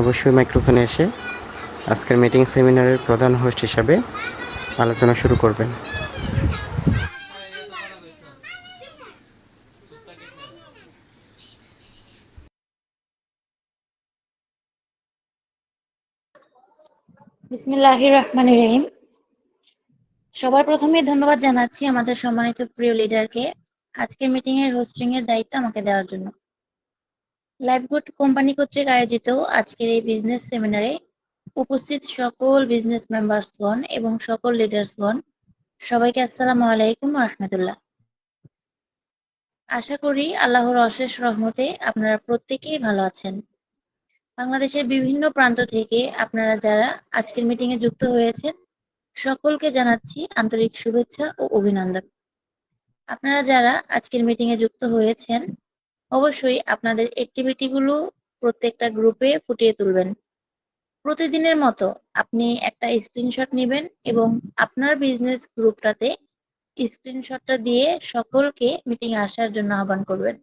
অবশ্যই মাইক্রোফোনে এসে আজকের মিটিং সেমিনারের প্রধান হোস্ট হিসাবে আলোচনা শুরু করবেন। বিসমিল্লাহির রহমানির রহিম। সবার প্রথমে ধন্যবাদ জানাচ্ছি আমাদের সম্মানিত প্রিয় লিডারকে আজকের মিটিং এর হোস্টিং এর দায়িত্ব আমাকে দেওয়ার জন্য। লাইফগুড কোম্পানি কর্তৃক আয়োজিত আজকের এই বিজনেস সেমিনারে উপস্থিত সকল বিজনেস মেম্বার্সগণ এবং সকল লিডার্সগণ সবাইকে আসসালামু আলাইকুম ওয়া রাহমাতুল্লাহ। আশা করি আল্লাহর অশেষ রহমতে আপনারা প্রত্যেকেই ভালো আছেন। বাংলাদেশের বিভিন্ন প্রান্ত থেকে আপনারা যারা আজকের মিটিং এ যুক্ত হয়েছেন সকলকে জানাচ্ছি আন্তরিক শুভেচ্ছা ও অভিনন্দন। আপনারা যারা আজকের মিটিং এ যুক্ত হয়েছেন অবশ্যই আপনাদের অ্যাক্টিভিটিগুলো প্রত্যেকটা গ্রুপে ফুটিয়ে তুলবেন। প্রতিদিনের মতো আপনি একটা স্ক্রিনশট নেবেন এবং আপনার বিজনেস গ্রুপটাতে স্ক্রিনশটটা দিয়ে সকলকে মিটিং এ আসার জন্য আহ্বান করবেন।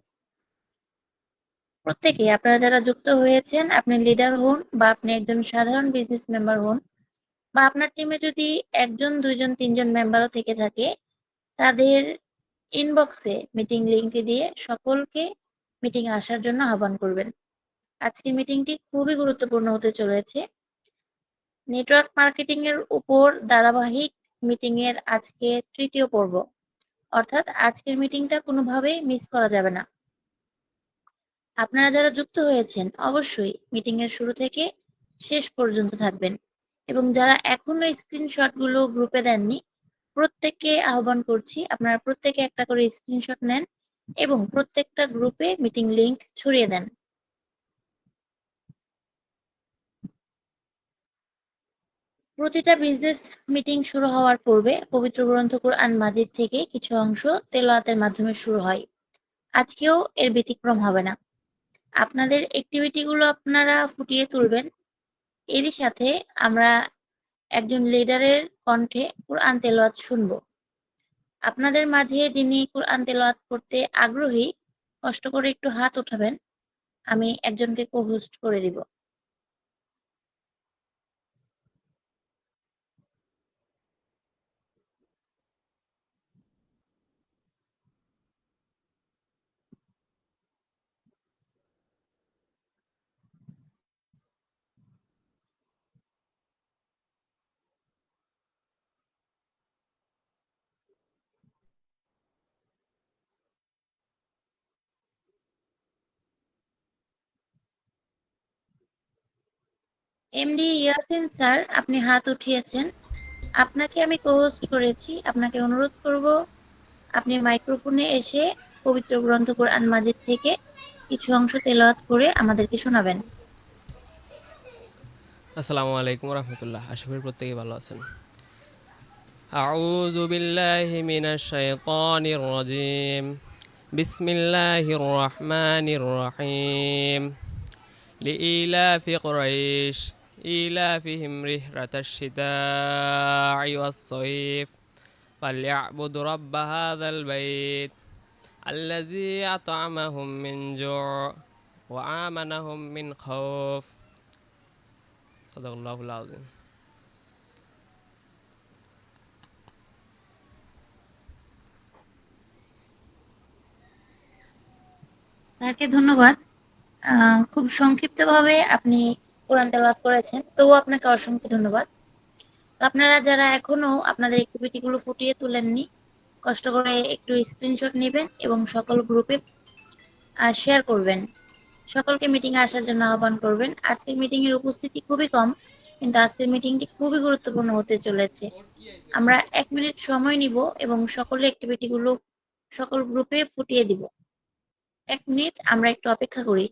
প্রত্যেকে আপনারা যারা যুক্ত হয়েছেন, আপনি লিডার হন বা আপনি একজন সাধারণ বিজনেস মেম্বার হন বা আপনার টিমে যদি ১ জন ২ জন ৩ জন মেম্বারও থেকে থাকে, তাদের ইনবক্সে মিটিং লিংকটি দিয়ে সকলকে মিটিং এ আসার জন্য আহ্বান করবেন। আজকের মিটিংটি খুবই গুরুত্বপূর্ণ হতে চলেছে। নেটওয়ার্ক মার্কেটিং এর উপর ধারাবাহিক মিটিং এর আজকে ৩য় পর্ব। অর্থাৎ আজকের মিটিংটা কোনোভাবেই মিস করা যাবে না। আপনারা যারা যুক্ত হয়েছেন অবশ্যই মিটিং এর শুরু থেকে শেষ পর্যন্ত থাকবেন এবং যারা এখনো স্ক্রিনশটগুলো গ্রুপে দেননি প্রত্যেককে আহ্বান করছি আপনারা প্রত্যেকে একটা করে স্ক্রিনশট নেন এবং প্রত্যেকটা গ্রুপে মিটিং লিংক ছড়িয়ে দেন। প্রতিটা বিজনেস মিটিং শুরু হওয়ার পূর্বে পবিত্র গ্রন্থ কুরআন মাজিদ থেকে কিছু অংশ তেলাওয়াতের মাধ্যমে শুরু হয়। আজকেও এর ব্যতিক্রম হবে না। আপনাদের অ্যাক্টিভিটিগুলো আপনারা ফুটিয়ে তুলবেন। এরই সাথে আমরা একজন লিডারের কণ্ঠে কুরআন তেলাওয়াত শুনবো। আপনাদের মাঝে যিনি কুরআন তেলাওয়াত করতে আগ্রহী কষ্ট করে একটু হাত উঠাবেন। আমি একজনকে কো-হোস্ট করে দিব। এমডি ইয়াসিন স্যার, আপনি হাত উঠিয়েছেন। আপনাকে আমি কো-হোস্ট করেছি। আপনাকে অনুরোধ করব আপনি মাইক্রোফোনে এসে পবিত্র গ্রন্থ কোরআন মাজিদ থেকে কিছু অংশ তেলাওয়াত করে আমাদেরকে শোনাবেন। আসসালামু আলাইকুম রহমতুল্লাহ। আশা করি প্রত্যেকেই ভালো আছেন। আউযু বিল্লাহি মিনাশ শাইতানির রাজিম। বিসমিল্লাহির রহমানির রহিম। লিইলাফি কুরাইশ ইলাফিহিম রিহলাতাশ শিতা'i ওয়াস-সাইফ ফালইa'বুদু রাব্ব হাযাল বাইত আল্লাযী আত'আমাহুম মিন জু' ওয়া আমানাহুম মিন খাউফ। সাদাকাল্লাহুল আযীম। স্যারকে ধন্যবাদ। খুব সংক্ষিপ্তভাবে আপনি কোরআন তেলাওয়াত করেছেন, তবুও আপনাকে অসংখ্য ধন্যবাদ। তো আপনারা যারা এখনো আপনাদের অ্যাক্টিভিটি গুলো ফুটিয়ে তুলেননি কষ্ট করে একটু স্ক্রিনশট নেবেন এবং সকল গ্রুপে শেয়ার করবেন। সকলকে মিটিং এ আসার জন্য আহ্বান করবেন। আজকের মিটিং এর উপস্থিতি খুবই কম, কিন্তু আজকের মিটিংটি খুবই গুরুত্বপূর্ণ হতে চলেছে। আমরা ১ মিনিট সময় নিব এবং সকলের অ্যাক্টিভিটি গুলো সকল গ্রুপে ফুটিয়ে দিব। ১ মিনিট আমরা একটু অপেক্ষা করি।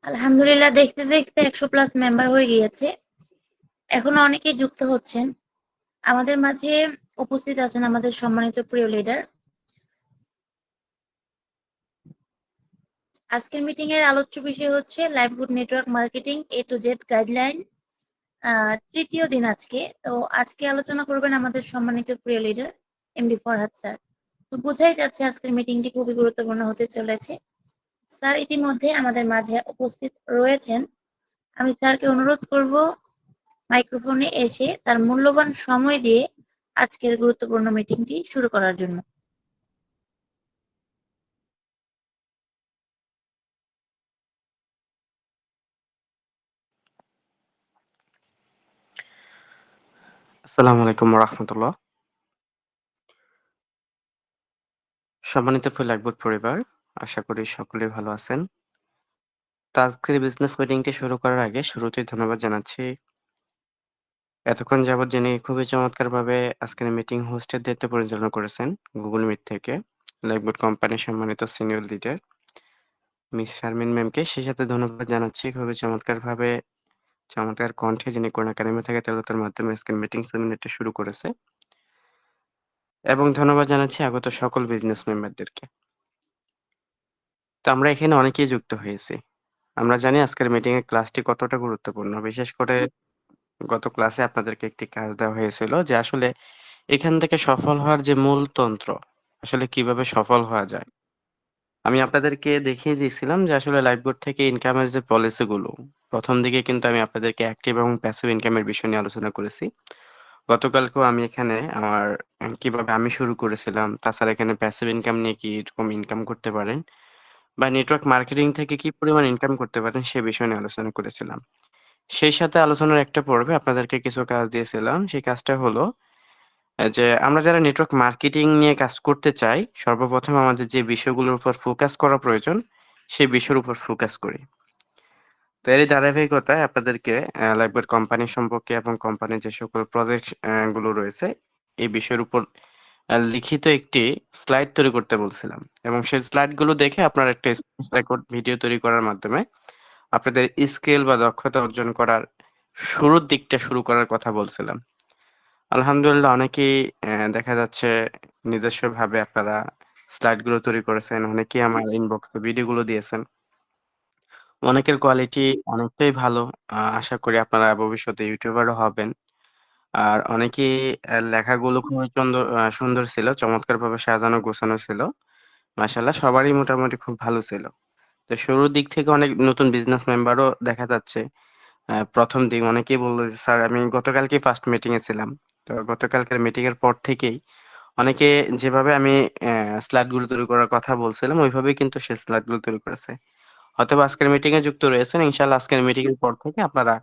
আলহামদুলিল্লাহ, দেখতে দেখতে 100+ মেম্বার হয়ে গিয়েছে। এখনো অনেকেই যুক্ত হচ্ছেন। আমাদের মাঝে উপস্থিত আছেন আমাদের সম্মানিত প্রিয় লিডার। আজকের মিটিং এর আলোচ্য বিষয় হচ্ছে LiveGood network marketing A to Z guideline. তৃতীয় দিন আজকে। তো আজকে আলোচনা করবেন আমাদের সম্মানিত প্রিয় লিডার এমডি ফরহাদ স্যার। তো বোঝাই যাচ্ছে আজকের মিটিংটি খুবই গুরুত্বপূর্ণ হতে চলেছে। স্যার ইতিমধ্যে আমাদের মাঝে উপস্থিত রয়েছেন। আমি স্যারকে অনুরোধ করব মাইক্রোফোনে এসে তার মূল্যবান সময় দিয়ে আজকের গুরুত্বপূর্ণ মিটিংটি শুরু করার জন্য। আসসালামু আলাইকুম রহমতুল্লাহ। সম্মানিত ফুল পরিবার, আশা করি সকলেই ভালো আছেন। তো আজকের বিজনেস মিটিংটি শুরু করার আগে শুরুতেই ধন্যবাদ জানাচ্ছি এতক্ষণ যাবৎ যিনি খুবই চমৎকারভাবে আজকের মিটিং হোস্টের দায়িত্ব পরিচালনা করেছেন গুগল মিট থেকে লাইভবোর্ড কোম্পানির সম্মানিত সিনিয়র লিডার মিস শারমিন ম্যামকে, সেই সাথে ধন্যবাদ জানাচ্ছি খুবই চমৎকার কণ্ঠে যিনি কোন একাডেমি থেকে তেলাওয়াতের মাধ্যমে আজকের মিটিং সেমিনারটি শুরু করেছে, এবং ধন্যবাদ জানাচ্ছি আগত সকল বিজনেস মেম্বারদেরকে। তো আমরা এখানে অনেকেই যুক্ত হয়েছি। আমরা জানি আজকের মিটিং এর ক্লাসটি কতটা গুরুত্বপূর্ণ। বিশেষ করে গত ক্লাসে আপনাদেরকে একটি কাজ দেওয়া হয়েছিল যে আসলে এখান থেকে সফল হওয়ার যে মূল তন্ত্র, আসলে কিভাবে সফল হওয়া যায়। আমি আপনাদেরকে দেখিয়ে দিয়েছিলাম যে আসলে লাইফবোর্ড থেকে ইনকামের যে পলিসি গুলো, ১ম দিকে কিন্তু আমি আপনাদেরকে অ্যাক্টিভ এবং প্যাসিভ ইনকামের বিষয় নিয়ে আলোচনা করেছি। গতকালকেও আমি এখানে আমার কিভাবে আমি শুরু করেছিলাম, তাছাড়া এখানে প্যাসিভ ইনকাম নিয়ে কিরকম ইনকাম করতে পারেন বা নেটওয়ার্ক মার্কেটিং থেকে কি পরিমাণ ইনকাম করতে পারেন সে বিষয় নিয়ে আলোচনা করেছিলাম। সেই সাথে আলোচনার একটা পর্বে আপনাদেরকে কিছু কাজ দিয়েছিলাম। সেই কাজটা হলো যে আমরা যারা নেটওয়ার্ক মার্কেটিং নিয়ে কাজ করতে চাই, সর্বপ্রথম আমাদের যে বিষয়গুলোর উপর ফোকাস করা প্রয়োজন, সেই বিষয়ের উপর ফোকাস করি। তো এরই ধারাবাহিকতায় আপনাদেরকে লাইফবোর্ড কোম্পানি সম্পর্কে এবং কোম্পানির যে সকল প্রজেক্ট গুলো রয়েছে, এই বিষয়ের উপর লিখিত একটি স্লাইড তৈরি করতে বলছিলাম, এবং সেই স্লাইড গুলো দেখে আপনারা একটা রেকর্ড ভিডিও তৈরি করার মাধ্যমে আপনাদের স্কিল বা দক্ষতা অর্জন করার শুরুর দিকটা শুরু করার কথা বলছিলাম। আলহামদুলিল্লাহ অনেকেই দেখা যাচ্ছে নিজস্বভাবে আপনারা স্লাইড গুলো তৈরি করেছেন। অনেকেই আমার ইনবক্সে ভিডিওগুলো দিয়েছেন। অনেকের কোয়ালিটি অনেকটাই ভালো। আশা করি আপনারা ভবিষ্যতে ইউটিউবারও হবেন। আর অনেকেই লেখাগুলো খুবই সুন্দর ছিল। চমৎকারভাবে সাজানো গোছানো ছিল। মাশাআল্লাহ সবারই মোটামুটি খুব ভালো ছিল। তো শুরুর দিক থেকে অনেক নতুন বিজনেস মেম্বারও দেখা যাচ্ছে। ১ম দিন অনেকেই বলল যে, "স্যার আমি গতকালকেই ফার্স্ট মিটিং এ ছিলাম।" তো গতকালকের মিটিং এর পর থেকেই অনেকে যেভাবে আমি স্লাইড গুলো তৈরি করার কথা বলছিলাম, ওইভাবেই কিন্তু সে স্লাইড গুলো তৈরি করেছে। হয়তোবা আজকের মিটিং এ যুক্ত রয়েছেন। ইনশাআল্লাহ আজকের মিটিং এর পর থেকে আপনারা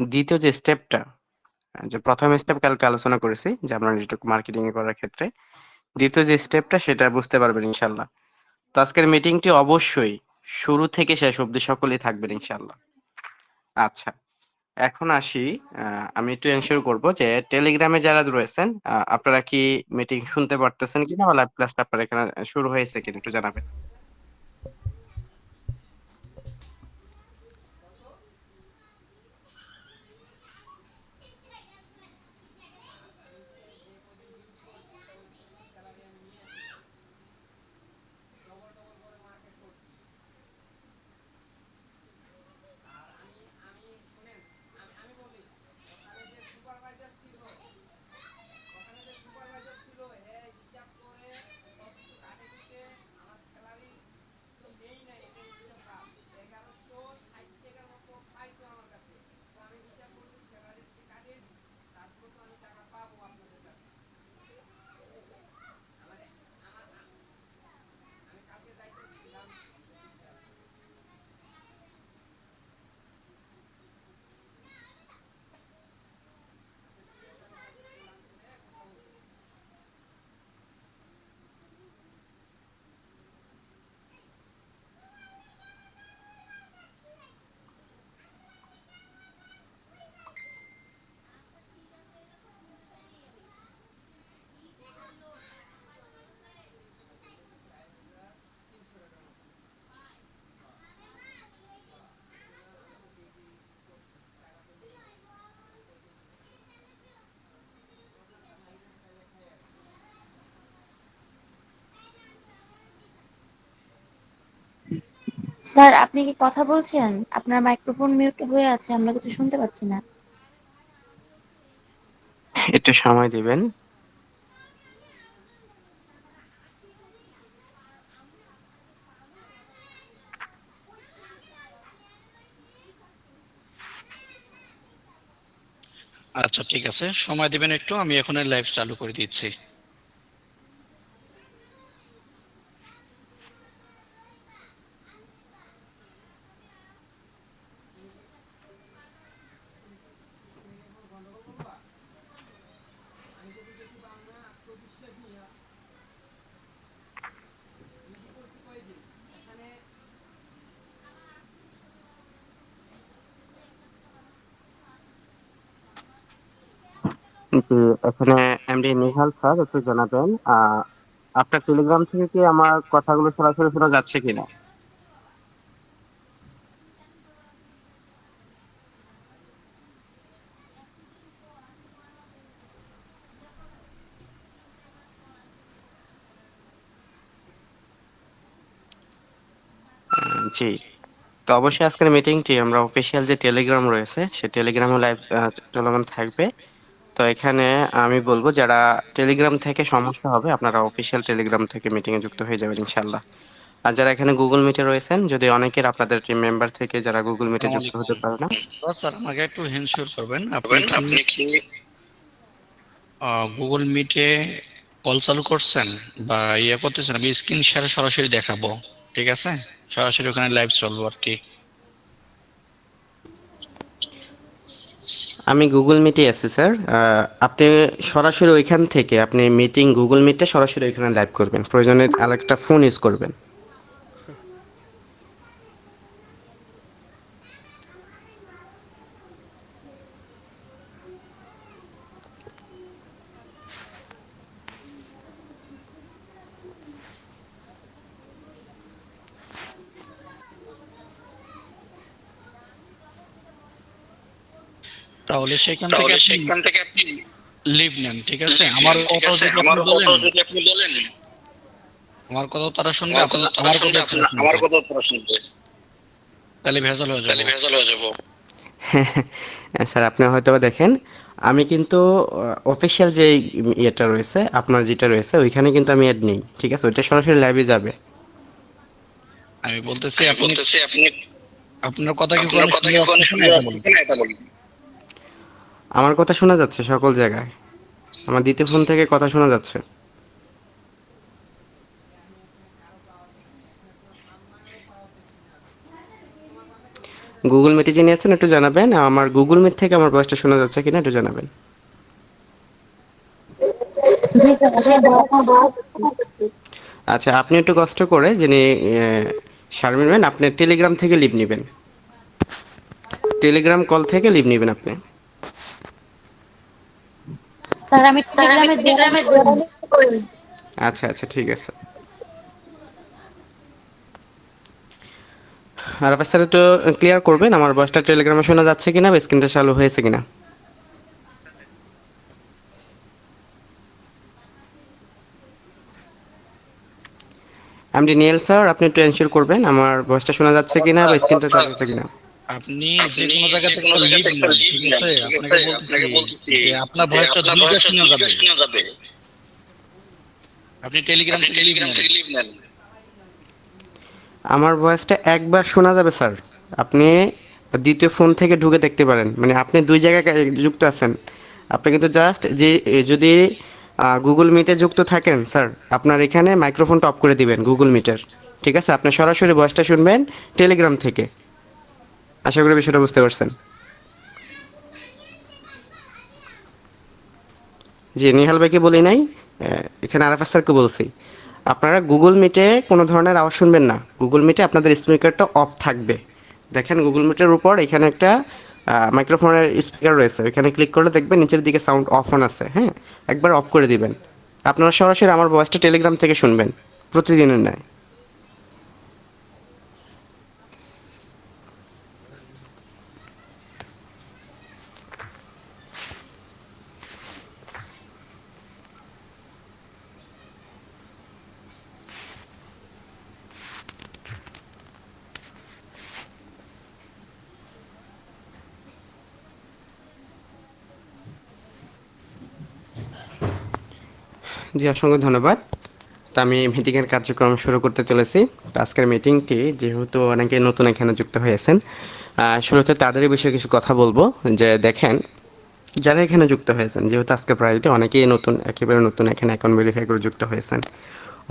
২য় যে স্টেপটা, যে ১ম স্টেপ কালকে আলোচনা করেছি যে আমরা নেটওয়ার্ক মার্কেটিং এ করার ক্ষেত্রে ২য় যে স্টেপটা সেটা বুঝতে পারবেন ইনশাআল্লাহ। তো আজকের মিটিংটি অবশ্যই শুরু থেকে শেষ অবধি সকলেই থাকবেন ইনশাআল্লাহ। আচ্ছা। এখন আসি, আ আমি একটু এনশিওর করব যে টেলিগ্রামে যারা রয়েছেন, আপনারা কি মিটিং শুনতে পারতেছেন কিনা বা লাইভ ক্লাসটা আপনার এখানে শুরু হয়েছে কিনা একটু জানাবেন। স্যার আপনি কি কথা বলছেন? আপনার মাইক্রোফোন মিউট হয়ে আছে, আমরা কিছু শুনতে পাচ্ছি না। একটু সময় দিবেন। আচ্ছা ঠিক আছে, সময় দিবেন একটু, আমি এখন লাইভ চালু করে দিচ্ছি। জি, এখানে এমডি নিহাল স্যার একটু জানাবেন আপনার টেলিগ্রাম থেকে কি আমার কথাগুলো সরাসরি শোনা যাচ্ছে কিনা? জি। তো অবশ্যই আজকের মিটিংটি আমরা অফিসিয়াল যে টেলিগ্রাম রয়েছে সেই টেলিগ্রামে লাইভ চলমান থাকবে। তো এখানে আমি বলবো যারা টেলিগ্রাম থেকে সমস্যা হবে আপনারা অফিসিয়াল টেলিগ্রাম থেকে মিটিং এ যুক্ত হয়ে যাবেন ইনশাআল্লাহ। আর যারা এখানে গুগল মিটে রয়েছেন যদি অনেকের আপনাদের টিম মেম্বার থেকে যারা গুগল মিটে আসসালামু যুক্ত আলাইকুম। হতে পারে না। স্যার আমাকে একটু হেনশিওর করবেন, আপনি কি গুগল মিটে কল চালু করছেন বা ইয়ে করতেছেন? আমি স্ক্রিন শেয়ারে সরাসরি দেখাবো, ঠিক আছে? সরাসরি ওখানে লাইভ চলবো আর কি। আমি গুগল মিটে আছি স্যার। আপনি সরাসরি ওইখান থেকে আপনি মিটিং গুগল মিটে সরাসরি ওইখানে লাইভ করবেন, প্রয়োজনে আরেকটা ফোন ইউজ করবেন। তাহলে সেখান থেকে আপনি লিভ নেন, ঠিক আছে? আমার কথাও যদি আপনি বলেন, আমার কথাও তারা শুনবে, আপনার আমার কথাও তারা শুনবে, তাহলে ভেজাল হয়ে যাবো। স্যার আপনি হয়তোবা দেখেন আমি কিন্তু অফিসিয়াল যে ইয়েটা রয়েছে আপনার যেটা রয়েছে ওইখানে কিন্তু আমি অ্যাড নেই, ঠিক আছে? ওইটা সরাসরি লাইভে যাবে। আমি বলতেছি আপনি, আপনার কথা কি কোনো শুনতে পাচ্ছেন না এটা বলুন। আমার কথা শোনা যাচ্ছে সকল জায়গায়, আমার দ্বিতীয় ফোন থেকে কথা শোনা যাচ্ছে। গুগল মিটে যিনি আছেন একটু জানাবেন আমার গুগল মিট থেকে আমার ভয়েসটা শোনা যাচ্ছে কিনা একটু জানাবেন। জি স্যার, আপনার আচ্ছা আপনি একটু কষ্ট করে যিনি শারমিন ম্যাম আপনি টেলিগ্রাম থেকে লিভ নেবেন, টেলিগ্রাম কল থেকে লিভ নেবেন আপনি। স্যার আমি টেলিগ্রামে দেওয়া করিনি। আচ্ছা আচ্ছা ঠিক আছে। আর আপনার স্যার একটু ক্লিয়ার করবেন আমার ভয়েসটা টেলিগ্রামে শোনা যাচ্ছে কিনা বা স্ক্রিনটা চালু হয়েছে কিনা। এমডি নিয়েল স্যার আপনি একটু এনশিওর করবেন আমার ভয়েসটা শোনা যাচ্ছে কিনা বা স্ক্রিনটা চালু হয়েছে কিনা। আপনি যে কোনো জায়গা থেকে একটা লিভ নেন, ঠিক আছে? আপনাকে বলতেছি যে আপনার ভয়েসটা দুইটা শোনা যাবে, আপনি টেলিগ্রাম থেকে লিভ নেন। আমার ভয়েসটা একবার শোনা যাবে স্যার, আপনি দ্বিতীয় ফোন থেকে ঢুকে দেখতে পারেন, মানে আপনি দুই জায়গায় যুক্ত আছেন। আপনি কিন্তু জাস্ট যে যদি গুগল মিটে যুক্ত থাকেন স্যার আপনার এখানে মাইক্রোফোনটা অফ করে দিবেন গুগল মিটের, ঠিক আছে? আপনি সরাসরি ভয়েসটা শুনবেন টেলিগ্রাম থেকে। আশা করি বিষয়টা বুঝতে পারছেন। জি নিহাল ভাইকে বলি নাই, এখানে আরাফাত স্যারকে বলছি। আপনারা গুগল মিটে কোনো ধরনের আওয়াজ শুনবেন না, গুগল মিটে আপনাদের স্পিকারটা অফ থাকবে। দেখেন গুগল মিটের উপর এখানে একটা মাইক্রোফোনের স্পিকার রয়েছে, ওইখানে ক্লিক করলে দেখবেন নিচের দিকে সাউন্ড অফ অন আছে, হ্যাঁ? একবার অফ করে দিবেন। আপনারা সরাসরি আমার ভয়েসটা টেলিগ্রাম থেকে শুনবেন প্রতিদিনের ন্যায়। জি, অসংখ্য ধন্যবাদ। তো আমি মিটিংয়ের কার্যক্রম শুরু করতে চলেছি। তো আজকের মিটিংটি যেহেতু অনেকে নতুন এখানে যুক্ত হয়েছেন, শুরুতে তাদেরই বিষয়ে কিছু কথা বলবো যে দেখেন, যারা এখানে যুক্ত হয়েছেন, যেহেতু আজকে ফ্রাইডে অনেকেই নতুন, একেবারে নতুন এখানে অ্যাকাউন্ট ভেরিফাই করে যুক্ত হয়েছেন।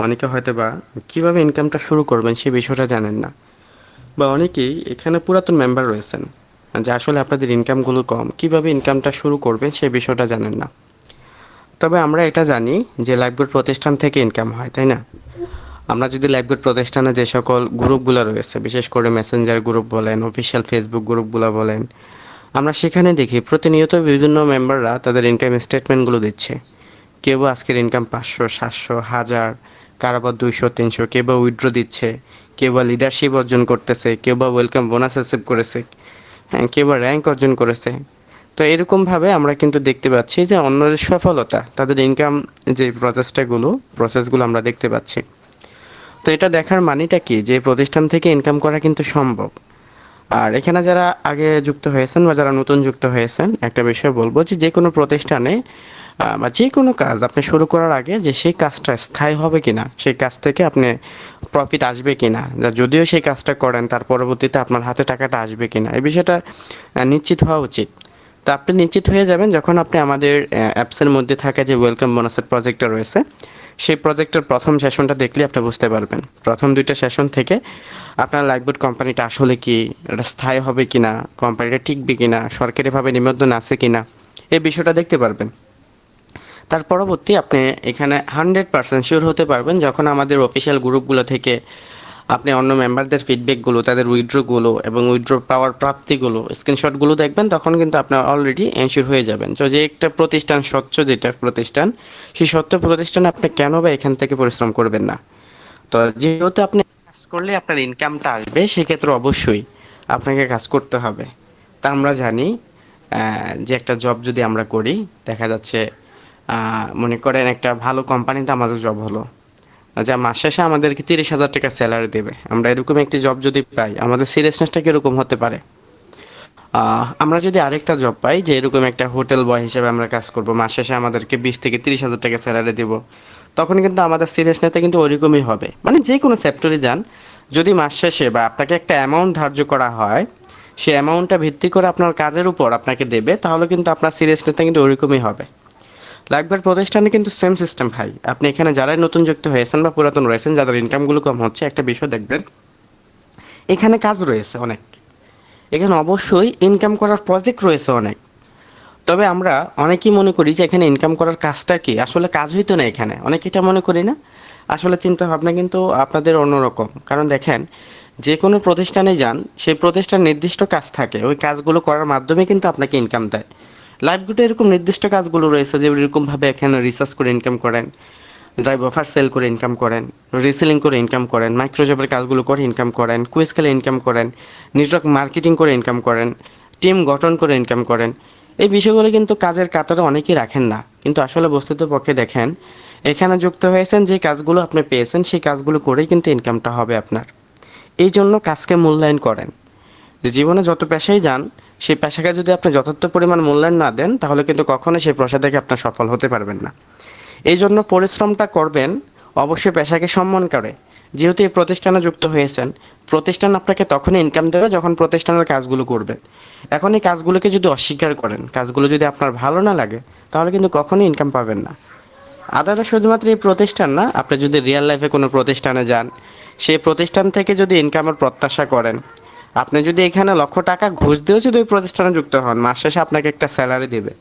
অনেকে হয়তোবা কিভাবে ইনকামটা শুরু করবেন সে বিষয়টা জানেন না। বা অনেকেই এখানে পুরাতন মেম্বার রয়েছেন যে আসলে আপনাদের ইনকামগুলো কম, কিভাবে ইনকামটা শুরু করবেন সে বিষয়টা জানেন না। তবে আমরা এটা জানি যে লাইফগুড প্রতিষ্ঠান থেকে ইনকাম হয়, তাই না? আমরা যদি লাইফগুড প্রতিষ্ঠানে যে সকল গ্রুপগুলো রয়েছে, বিশেষ করে মেসেঞ্জার গ্রুপ বলেন, অফিসিয়াল ফেসবুক গ্রুপগুলো বলেন, আমরা সেখানে দেখি প্রতিনিয়ত বিভিন্ন মেম্বাররা তাদের ইনকাম স্টেটমেন্টগুলো দিচ্ছে। কেউ বা আজকের ইনকাম 500, 700, 1000, কারো বা 200, 300, কেউ বা উইথড্র দিচ্ছে, কেউ বা লিডারশিপ অর্জন করতেছে, কেউ বা ওয়েলকাম বোনাস রিসিভ করেছে, হ্যাঁ, কেউ বা র্যাঙ্ক অর্জন করেছে। তো এরকমভাবে আমরা কিন্তু দেখতে পাচ্ছি যে অন্যদের সফলতা, তাদের ইনকাম যে প্রসেসগুলো আমরা দেখতে পাচ্ছি। তো এটা দেখার মানেটা কি, যে প্রতিষ্ঠান থেকে ইনকাম করা কিন্তু সম্ভব। আর এখানে যারা আগে যুক্ত হয়েছেন বা যারা নতুন যুক্ত হয়েছেন, একটা বিষয় বলবো যে যে কোনো প্রতিষ্ঠানে বা যে কোনো কাজ আপনি শুরু করার আগে যে সেই কাজটা স্থায়ী হবে কিনা, সেই কাজ থেকে আপনি প্রফিট আসবে কিনা, যদিও সেই কাজটা করেন তার পরবর্তীতে আপনার হাতে টাকাটা আসবে কিনা, এই বিষয়টা নিশ্চিত হওয়া উচিত। তো আপনি নিশ্চিত হয়ে যাবেন যখন আপনি আমাদের অ্যাপসের মধ্যে থাকা যে ওয়েলকাম বোনাসের প্রজেক্টটা রয়েছে, সেই প্রজেক্টের প্রথম সেশনটা দেখলে আপনি বুঝতে পারবেন। প্রথম 2টা সেশন থেকে আপনার লাইফবোট কোম্পানিটা আসলে কি, এটা স্থায়ী হবে কিনা, কোম্পানিটা টিকবে কিনা, সরকারিভাবে নিবন্ধন আছে কিনা, এই বিষয়টা দেখতে পারবেন। তার পরবর্তী আপনি এখানে 100% শিওর হতে পারবেন যখন আমাদের অফিসিয়াল গ্রুপগুলো থেকে আপনি অন্য মেম্বারদের ফিডব্যাকগুলো, তাদের উইথড্রগুলো এবং উইথড্র পাওয়ার প্রাপ্তিগুলো, স্ক্রিনশটগুলো দেখবেন, তখন কিন্তু আপনার অলরেডি এনশিওর হয়ে যাবেন। তো যে একটা প্রতিষ্ঠান স্বচ্ছ, যেটা প্রতিষ্ঠান, সেই স্বচ্ছ প্রতিষ্ঠানে আপনি কেন বা এখান থেকে পরিশ্রম করবেন না? তো যেহেতু আপনি কাজ করলে আপনার ইনকামটা আসবে, সেক্ষেত্রে অবশ্যই আপনাকে কাজ করতে হবে। তা আমরা জানি যে একটা জব যদি আমরা করি, দেখা যাচ্ছে মনে করেন একটা ভালো কোম্পানিতে আমাদের জব হলো, যা মাস শেষে আমাদেরকে 30,000 টাকা স্যালারি দেবে। আমরা এরকম একটি জব যদি পাই, আমাদের সিরিয়াসনেসটা কীরকম হতে পারে? আমরা যদি আরেকটা জব পাই যে এরকম একটা হোটেল বয় হিসেবে আমরা কাজ করব, মাস শেষে আমাদেরকে 20 থেকে 30,000 টাকা স্যালারি দেব, তখন কিন্তু আমাদের সিরিয়াসনেসটা কিন্তু ওইরকমই হবে। মানে যে কোনো সেক্টরে যান, যদি মাস শেষে বা আপনাকে একটা অ্যামাউন্ট ধার্য করা হয়, সেই অ্যামাউন্টটা ভিত্তি করে আপনার কাজের উপর আপনাকে দেবে, তাহলে কিন্তু আপনার সিরিয়াসনেসটা কিন্তু ওইরকমই হবে। লাইফবার প্রতিষ্ঠানে কিন্তু সেম সিস্টেম ভাই। আপনি এখানে যারাই নতুন যুক্ত হয়েছেন বা পুরাতন রয়েছেন, যাদের ইনকামগুলো কম হচ্ছে, একটা বিষয় দেখবেন, এখানে কাজ রয়েছে অনেক, এখানে অবশ্যই ইনকাম করার প্রজেক্ট রয়েছে অনেক। তবে আমরা অনেকেই মনে করি যে এখানে ইনকাম করার কাজটা কি, আসলে কাজ হইতো না এখানে, অনেকে এটা মনে করি না। আসলে চিন্তা ভাবনা কিন্তু আপনাদের অন্যরকম। কারণ দেখেন, যে কোনো প্রতিষ্ঠানে যান, সেই প্রতিষ্ঠান নির্দিষ্ট কাজ থাকে, ওই কাজগুলো করার মাধ্যমে কিন্তু আপনাকে ইনকাম দেয়। লাইফগুলো এরকম নির্দিষ্ট কাজগুলো রয়েছে যে এরকমভাবে এখানে রিসার্চ করে ইনকাম করেন, ড্রাইভ অফার সেল করে ইনকাম করেন, রিসেলিং করে ইনকাম করেন, মাইক্রোজবের কাজগুলো করে ইনকাম করেন, কুইজ খেলে ইনকাম করেন, নেটওয়ার্ক মার্কেটিং করে ইনকাম করেন, টিম গঠন করে ইনকাম করেন। এই বিষয়গুলো কিন্তু কাজের কাতারে অনেকেই রাখেন না, কিন্তু আসলে বস্তুতপক্ষে দেখেন, এখানে যুক্ত হয়েছেন, যে কাজগুলো আপনি পেয়েছেন সেই কাজগুলো করেই কিন্তু ইনকামটা হবে আপনার। এই জন্য কাজকে মূল্যায়ন করেন। জীবনে যত পেশায় যান, সেই পেশাকে যদি আপনি যথার্থ পরিমাণ মূল্যায়ন না দেন, তাহলে কিন্তু কখনোই সেই পেশা থেকে আপনার সফল হতে পারবেন না। এই জন্য পরিশ্রমটা করবেন, অবশ্যই পেশাকে সম্মান করে। যেহেতু এই প্রতিষ্ঠানে যুক্ত হয়েছেন, প্রতিষ্ঠান আপনাকে তখনই ইনকাম দেবে যখন প্রতিষ্ঠানের কাজগুলো করবেন। এখন এই কাজগুলোকে যদি অস্বীকার করেন, কাজগুলো যদি আপনার ভালো না লাগে, তাহলে কিন্তু কখনোই ইনকাম পাবেন না। আদারটা শুধুমাত্র এই প্রতিষ্ঠান না, আপনি যদি রিয়েল লাইফে কোনো প্রতিষ্ঠানে যান, সেই প্রতিষ্ঠান থেকে যদি ইনকামের প্রত্যাশা করেন, আপনি যদি এখানে লক্ষ টাকা ঘুষ দিয়েও যদি ওই প্রতিষ্ঠানে যুক্ত হন, মাস শেষে আপনাকে একটা স্যালারি দেবে।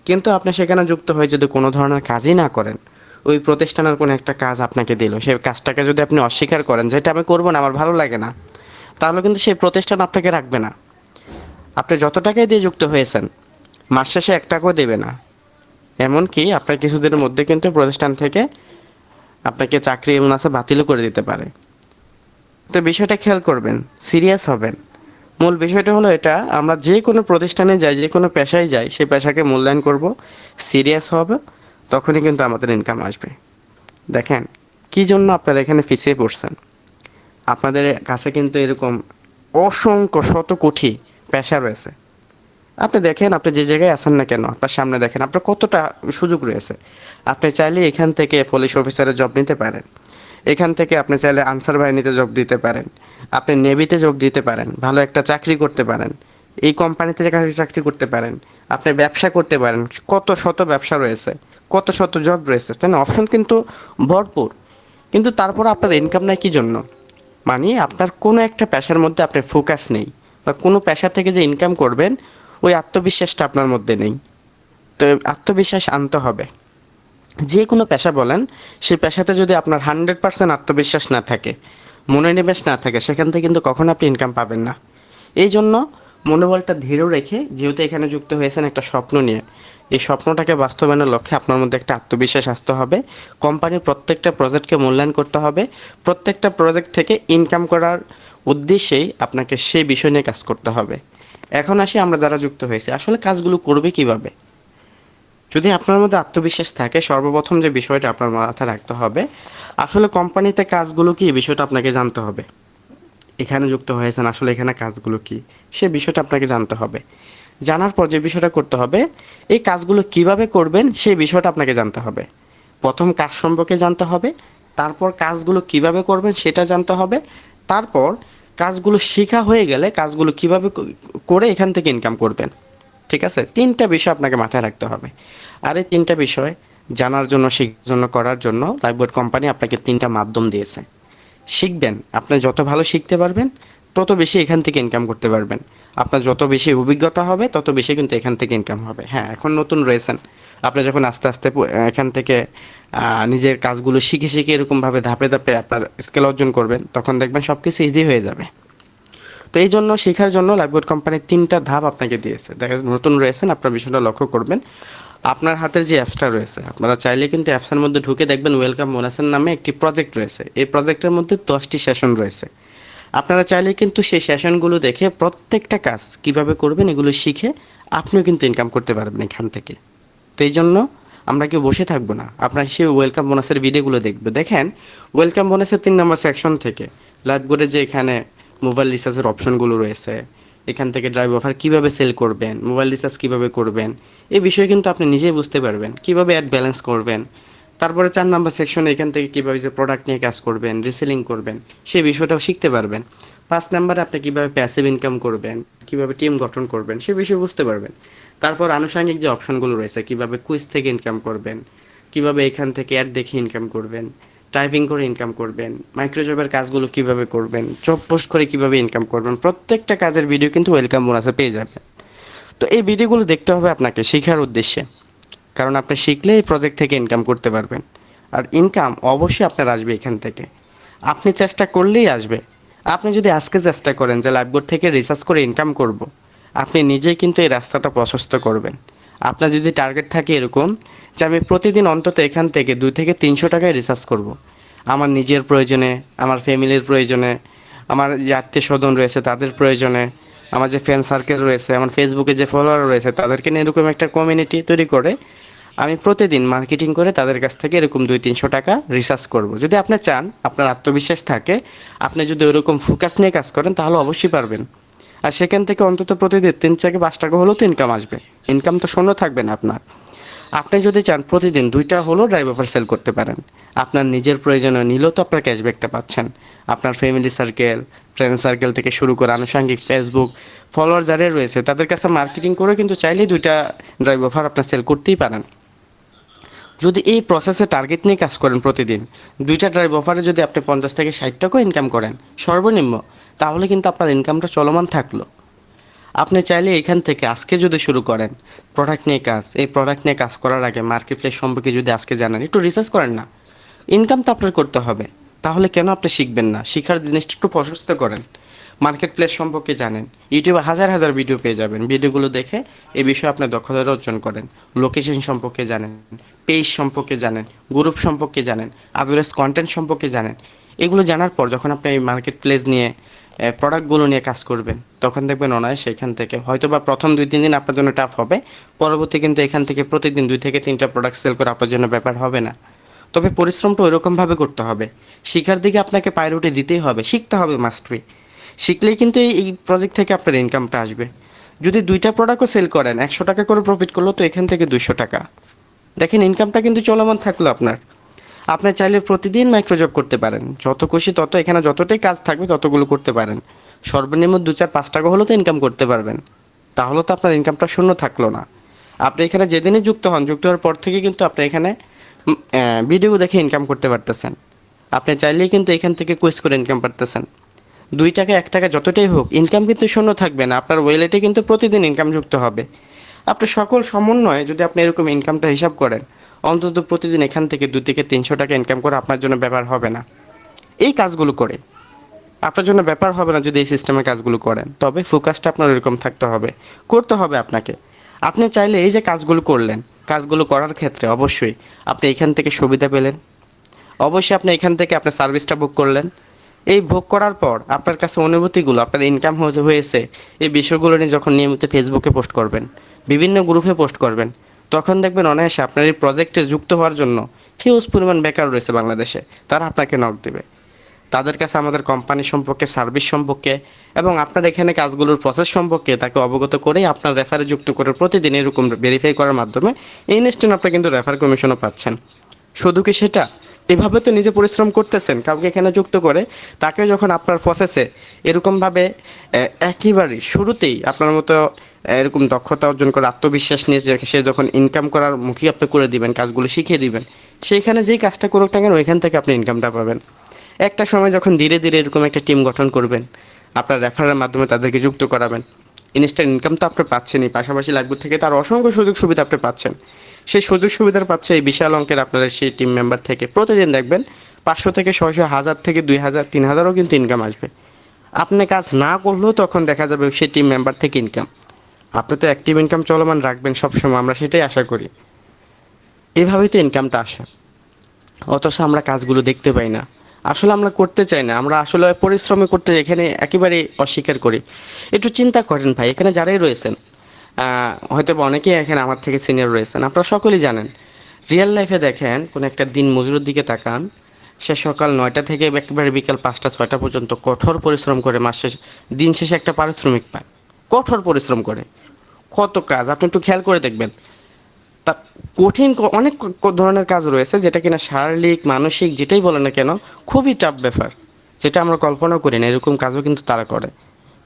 কিন্তু আপনি সেখানে যুক্ত হয়ে যদি কোনো ধরনের কাজই না করেন, ওই প্রতিষ্ঠানের কোনো একটা কাজ আপনাকে দিল, সেই কাজটাকে যদি আপনি অস্বীকার করেন, যেটা আমি করবো না, আমার ভালো লাগে না, তাহলে কিন্তু সেই প্রতিষ্ঠান আপনাকে রাখবে না। আপনি যত টাকাই দিয়ে যুক্ত হয়েছেন, মাস শেষে 1 টাকাও দেবে না। এমনকি আপনার কিছুদিনের মধ্যে কিন্তু প্রতিষ্ঠান থেকে আপনাকে চাকরি এমন আছে বাতিলও করে দিতে পারে। তো বিষয়টা খেয়াল করবেন, সিরিয়াস হবেন। মূল বিষয়টা হলো এটা, আমরা যে কোনো প্রতিষ্ঠানে যাই, যে কোনো পেশায় যাই, সেই পেশাকে মূল্যায়ন করব, সিরিয়াস হবে, তখনই কিন্তু আমাদের ইনকাম আসবে। দেখেন, কী জন্য আপনারা এখানে পিছিয়ে পড়ছেন? আপনাদের কাছে কিন্তু এরকম অসংখ্য শত কোটি পেশা রয়েছে, আপনি দেখেন আপনি যে জায়গায় আছেন না কেন, আপনার সামনে দেখেন আপনার কতটা সুযোগ রয়েছে। আপনি চাইলে এখান থেকে পুলিশ অফিসারের জব নিতে পারেন। এখান থেকে আপনি চাইলে আনসার বাহিনীতে যোগ দিতে পারেন। আপনি নেভিতে যোগ দিতে পারেন। ভালো একটা চাকরি করতে পারেন। এই কোম্পানিতে চাকরি করতে পারেন। আপনি ব্যবসা করতে পারেন। কত শত ব্যবসা রয়েছে। কত শত জব রয়েছে। তাই না? অপশন কিন্তু ভরপুর। কিন্তু তারপর আপনার ইনকাম নাই কি জন্য? মানে আপনার কোনো একটা পেশার মধ্যে আপনার ফোকাস নেই। বা কোনো পেশা থেকে যে ইনকাম করবেন ওই আত্মবিশ্বাসটা আপনার মধ্যে নেই। তো আত্মবিশ্বাস আনতে হবে। যে কোনো পেশা বলেন, সেই পেশাতে যদি আপনার 100% আত্মবিশ্বাস না থাকে, মনোনিবেশ না থাকে, সেখান থেকে কিন্তু কখনো আপনি ইনকাম পাবেন না। এই জন্য মনোবলটা দৃঢ় রেখে, যেহেতু এখানে যুক্ত হয়েছেন একটা স্বপ্ন নিয়ে, এই স্বপ্নটাকে বাস্তবায়নের লক্ষ্যে আপনার মধ্যে একটা আত্মবিশ্বাস আসতে হবে। কোম্পানির প্রত্যেকটা প্রজেক্টকে মূল্যায়ন করতে হবে। প্রত্যেকটা প্রজেক্ট থেকে ইনকাম করার উদ্দেশ্যেই আপনাকে সেই বিষয় নিয়ে কাজ করতে হবে। এখন আসি আমরা যারা যুক্ত হয়েছি, আসলে কাজগুলো করবে কিভাবে? যদি আপনার মধ্যে আত্মবিশ্বাস থাকে, সর্বপ্রথম যে বিষয়টা আপনার মাথায় রাখতে হবে, আসলে কোম্পানিতে কাজগুলো কি, এই বিষয়টা আপনাকে জানতে হবে। এখানে যুক্ত হয়েছেন, আসলে এখানে কাজগুলো কি, সে বিষয়টা আপনাকে জানতে হবে। জানার পর যে বিষয়টা করতে হবে, এই কাজগুলো কিভাবে করবেন সেই বিষয়টা আপনাকে জানতে হবে। প্রথম কাজ সম্পর্কে জানতে হবে, তারপর কাজগুলো কিভাবে করবেন সেটা জানতে হবে, তারপর কাজগুলো শেখা হয়ে গেলে কাজগুলো কিভাবে করে এখান থেকে ইনকাম করবেন। ঠিক আছে? ৩টা বিষয় আপনাকে মাথায় রাখতে হবে। আর এই ৩টা বিষয় জানার জন্য, শেখার জন্য, করার জন্য লাইফবোর্ড কোম্পানি আপনাকে ৩টা মাধ্যম দিয়েছে। শিখবেন, আপনি যত ভালো শিখতে পারবেন, তত বেশি এখান থেকে ইনকাম করতে পারবেন। আপনার যত বেশি অভিজ্ঞতা হবে, তত বেশি কিন্তু এখান থেকে ইনকাম হবে। হ্যাঁ, এখন নতুন রয়েছেন। আপনি যখন আস্তে, আস্তে এখান থেকে নিজের কাজগুলো শিখে, শিখে এরকমভাবে ধাপে, ধাপে আপনার স্কিল অর্জন করবেন, তখন দেখবেন সবকিছু ইজি হয়ে যাবে। তো এই জন্য শেখার জন্য লাইফবোর্ড কোম্পানির ৩টা ধাপ আপনাকে দিয়েছে। দেখা যাচ্ছে নতুন রয়েছেন, আপনার বিষয়টা লক্ষ্য করবেন। আপনার হাতের যে অ্যাপসটা রয়েছে, আপনারা চাইলে কিন্তু অ্যাপসের মধ্যে ঢুকে দেখবেন ওয়েলকাম বোনাসের নামে একটি প্রজেক্ট রয়েছে। এই প্রজেক্টের মধ্যে 10টি সেশন রয়েছে। আপনারা চাইলে কিন্তু সেই সেশনগুলো দেখে প্রত্যেকটা কাজ কিভাবে করবেন এগুলো শিখে আপনিও কিন্তু ইনকাম করতে পারবেন এখান থেকে। তো এই জন্য আমরা কেউ বসে থাকবো না, আপনার সেই ওয়েলকাম বোনাসের ভিডিওগুলো দেখবে। দেখেন ওয়েলকাম বোনাসের 3 নম্বর সেকশন থেকে লাইভ বোর্ডে যে এখানে মোবাইল রিচার্জের অপশনগুলো রয়েছে, এখান থেকে ড্রাইভ অফার কীভাবে সেল করবেন, মোবাইল রিচার্জ কীভাবে করবেন, এই বিষয়ে কিন্তু আপনি নিজেই বুঝতে পারবেন। কীভাবে অ্যাড ব্যালেন্স করবেন। তারপরে 4 নম্বর সেকশনে এখান থেকে কীভাবে যে প্রোডাক্ট নিয়ে কাজ করবেন, রিসেলিং করবেন, সেই বিষয়টাও শিখতে পারবেন। 5 নম্বরে আপনি কীভাবে প্যাসিভ ইনকাম করবেন, কীভাবে টিম গঠন করবেন, সে বিষয়ে বুঝতে পারবেন। তারপর আনুষঙ্গিক যে অপশনগুলো রয়েছে, কীভাবে কুইজ থেকে ইনকাম করবেন, কীভাবে এখান থেকে অ্যাড দেখে ইনকাম করবেন, টাইপিং করে ইনকাম করবেন, মাইক্রোজবের কাজগুলো কীভাবে করবেন, জব পোস্ট করে কীভাবে ইনকাম করবেন, প্রত্যেকটা কাজের ভিডিও কিন্তু ওয়েলকাম বোনাসে পেয়ে যাবেন। তো এই ভিডিওগুলো দেখতে হবে আপনাকে শেখার উদ্দেশ্যে, কারণ আপনি শিখলে এই প্রজেক্ট থেকে ইনকাম করতে পারবেন। আর ইনকাম অবশ্যই আপনার আসবে এখান থেকে, আপনি চেষ্টা করলেই আসবে। আপনি যদি আজকে চেষ্টা করেন যে লাইভবোর্ড থেকে রিসার্চ করে ইনকাম করব, আপনি নিজেই কিন্তু এই রাস্তাটা প্রশস্ত করবেন। আপনার যদি টার্গেট থাকে এরকম যে আমি প্রতিদিন অন্তত এখান থেকে 200 থেকে 300 টাকায় রিসার্চ করব, আমার নিজের প্রয়োজনে, আমার ফ্যামিলির প্রয়োজনে, আমার যে আত্মীয় স্বজন রয়েছে তাদের প্রয়োজনে, আমার যে ফ্রেন্ড সার্কেল রয়েছে, আমার ফেসবুকে যে ফলোয়ার রয়েছে তাদেরকে নিয়ে এরকম একটা কমিউনিটি তৈরি করে আমি প্রতিদিন মার্কেটিং করে তাদের কাছ থেকে এরকম 200-300 টাকা রিসার্চ করব। যদি আপনি চান, আপনার আত্মবিশ্বাস থাকে, আপনি যদি ওরকম ফোকাস নিয়ে কাজ করেন তাহলে অবশ্যই পারবেন। আর সেখান থেকে অন্তত প্রতিদিন 3 থেকে 5 টাকা হলেও তো ইনকাম আসবে। ইনকাম তো শূন্য থাকবে না আপনার। আপনি যদি চান প্রতিদিন 2টা হলেও ড্রাইভ অফার সেল করতে পারেন, আপনার নিজের প্রয়োজনে নিলেও তো আপনার ক্যাশব্যাকটা পাচ্ছেন। আপনার ফ্যামিলি সার্কেল, ফ্রেন্ড সার্কেল থেকে শুরু করে আনুষঙ্গিক ফেসবুক ফলোয়ার যারা রয়েছে তাদের কাছে মার্কেটিং করে কিন্তু চাইলেই 2টা ড্রাইভ অফার আপনার সেল করতেই পারেন। যদি এই প্রসেসে টার্গেট নিয়ে কাজ করেন প্রতিদিন 2টা ড্রাইভ অফারে যদি আপনি 50 থেকে 60 টাকাও ইনকাম করেন সর্বনিম্ন, তাহলে কিন্তু আপনার ইনকামটা চলমান থাকলো। আপনি চাইলে এখান থেকে আজকে যদি শুরু করেন প্রোডাক্ট নিয়ে কাজ, এই প্রোডাক্ট নিয়ে কাজ করার আগে মার্কেট প্লেস সম্পর্কে যদি আজকে জানেন, একটু রিসার্চ করেন না, ইনকাম তো আপনার করতে হবে, তাহলে কেন আপনি শিখবেন না? শিখার জিনিসটা একটু প্রশস্ত করেন। মার্কেট প্লেস সম্পর্কে জানেন, ইউটিউবে হাজার হাজার ভিডিও পেয়ে যাবেন, ভিডিওগুলো দেখে এই বিষয়ে আপনার দক্ষতা অর্জন করেন। লোকেশন সম্পর্কে জানেন, পেজ সম্পর্কে জানেন, গ্রুপ সম্পর্কে জানেন, আদার্স কন্টেন্ট সম্পর্কে জানেন। এগুলো জানার পর যখন আপনি এই মার্কেট প্লেস নিয়ে প্রোডাক্টগুলো নিয়ে কাজ করবেন, তখন দেখবেন অনায়াসে এখান থেকে হয়তো বা প্রথম 2-3 দিন আপনার জন্য টাফ হবে, পরবর্তী কিন্তু এখান থেকে প্রতিদিন 2 থেকে 3টা প্রোডাক্ট সেল করে আপনার জন্য ব্যাপার হবে না। তবে পরিশ্রমটা ওইরকমভাবে করতে হবে। শিখার দিকে আপনাকে প্রায়োরিটি দিতেই হবে, শিখতে হবে মাস্ট বি। শিখলেই কিন্তু এই প্রজেক্ট থেকে আপনার ইনকামটা আসবে। যদি 2টা প্রোডাক্টও সেল করেন 100 টাকা করে প্রফিট করলো তো এখান থেকে 200 টাকা। দেখেন ইনকামটা কিন্তু চলমান থাকলো আপনার। আপনি চাইলে প্রতিদিন মাইক্রো জব করতে পারেন, যত খুশি তত এখানে যতটাই কাজ থাকবে ততগুলো করতে পারেন। সর্বনিম্ন 2 4 5 টাকা হলেও তো ইনকাম করতে পারবেন। তাহলে তো আপনার ইনকামটা শূন্য থাকলো না। আপনি এখানে যেদিনই যুক্ত হন, যুক্ত হওয়ার পর থেকে কিন্তু আপনি এখানে ভিডিও দেখে ইনকাম করতে পারতেছেন। আপনি চাইলেই কিন্তু এখান থেকে কুইজ করে ইনকাম পারতেছেন। 2 টাকা 1 টাকা যতটাই হোক ইনকাম কিন্তু শূন্য থাকবে না, আপনার ওয়েলেটে কিন্তু প্রতিদিন ইনকাম যুক্ত হবে। আপনার সকল সমন্বয়ে যদি আপনি এরকম ইনকামটা হিসাব করেন, অন্তত প্রতিদিন এখান থেকে 2 থেকে 300 টাকা ইনকাম করে আপনার জন্য ব্যাপার হবে না। এই কাজগুলো করে আপনার জন্য ব্যাপার হবে না যদি এই সিস্টেমের কাজগুলো করেন, তবে ফোকাসটা আপনার এরকম থাকতে হবে, করতে হবে আপনাকে। আপনি চাইলে এই যে কাজগুলো করলেন, কাজগুলো করার ক্ষেত্রে অবশ্যই আপনি এখান থেকে সুবিধা পেলেন, অবশ্যই আপনি এখান থেকে আপনার সার্ভিসটা বুক করলেন। এই ভোগ করার পর আপনার কাছে অনুভূতিগুলো, আপনার ইনকাম হয়েছে এই বিষয়গুলো নিয়ে যখন নিয়মিত ফেসবুকে পোস্ট করবেন, বিভিন্ন গ্রুপে পোস্ট করবেন, তখন দেখবেন অনায়াসে আপনার এই প্রজেক্টে যুক্ত হওয়ার জন্য হিউজ পরিমাণ বেকার রয়েছে বাংলাদেশে, তারা আপনাকে নক দেবে। তাদের কাছে আমাদের কোম্পানি সম্পর্কে, সার্ভিস সম্পর্কে এবং আপনার এখানে কাজগুলোর প্রসেস সম্পর্কে তাকে অবগত করেই আপনার রেফারে যুক্ত করে প্রতিদিন এরকম ভেরিফাই করার মাধ্যমে ইনস্ট্যান্ট আপনি কিন্তু রেফার কমিশনও পাচ্ছেন। শুধু কি সেটা, এভাবে তো নিজে পরিশ্রম করতেছেন, কাউকে এখানে যুক্ত করে তাকে যখন আপনার প্রসেসে এরকমভাবে একেবারে শুরুতেই আপনার মতো এরকম দক্ষতা অর্জন করে আত্মবিশ্বাস নিয়ে সে যখন ইনকাম করার মুখী আপনি করে দিবেন, কাজগুলো শিখিয়ে দিবেন, সেইখানে যেই কাজটা করুক না কেন ওইখান থেকে আপনি ইনকামটা পাবেন। একটা সময় যখন ধীরে ধীরে এরকম একটা টিম গঠন করবেন, আপনার রেফারের মাধ্যমে তাদেরকে যুক্ত করাবেন, ইনস্ট্যান্ট ইনকাম তো আপনি পাচ্ছেনই, পাশাপাশি লাইভগুড থেকে তার অসংখ্য সুযোগ সুবিধা আপনি পাচ্ছেন। সেই সুযোগ সুবিধার পাচ্ছে এই বিশাল অঙ্কের আপনাদের সেই টিম মেম্বার থেকে প্রতিদিন দেখবেন 500 থেকে 600, 1000 থেকে 2000, 3000ও কিন্তু ইনকাম আসবে। আপনি কাজ না করলেও তখন দেখা যাবে সেই টিম মেম্বার থেকে ইনকাম। আপনি তো অ্যাক্টিভ ইনকাম চলমান রাখবেন সবসময়, আমরা সেটাই আশা করি। এভাবেই তো ইনকামটা আসে, অথচ আমরা কাজগুলো দেখতে পাই না। আসলে আমরা করতে চাই না, আমরা আসলে পরিশ্রমী করতে এখানে একেবারেই অস্বীকার করি। একটু চিন্তা করেন ভাই, এখানে যারাই রয়েছেন হয়তো বা অনেকেই এখানে আমার থেকে সিনিয়র রয়েছেন, আপনারা সকলেই জানেন। রিয়েল লাইফে দেখেন কোন একটা দিন মজুরের দিকে তাকান, সে সকাল 9টা থেকে একেবারে বিকাল 5টা 6টা পর্যন্ত কঠোর পরিশ্রম করে মাস শেষে দিন শেষে একটা পারিশ্রমিক পায়। কঠোর পরিশ্রম করে কত কাজ আপনি একটু খেয়াল করে দেখবেন। তা কঠিন অনেক ধরনের কাজ রয়েছে যেটা কিনা শারীরিক মানসিক যেটাই বলে না কেন খুবই টাফ ব্যাপার, যেটা আমরা কল্পনা করি না, এরকম কাজও কিন্তু তারা করে।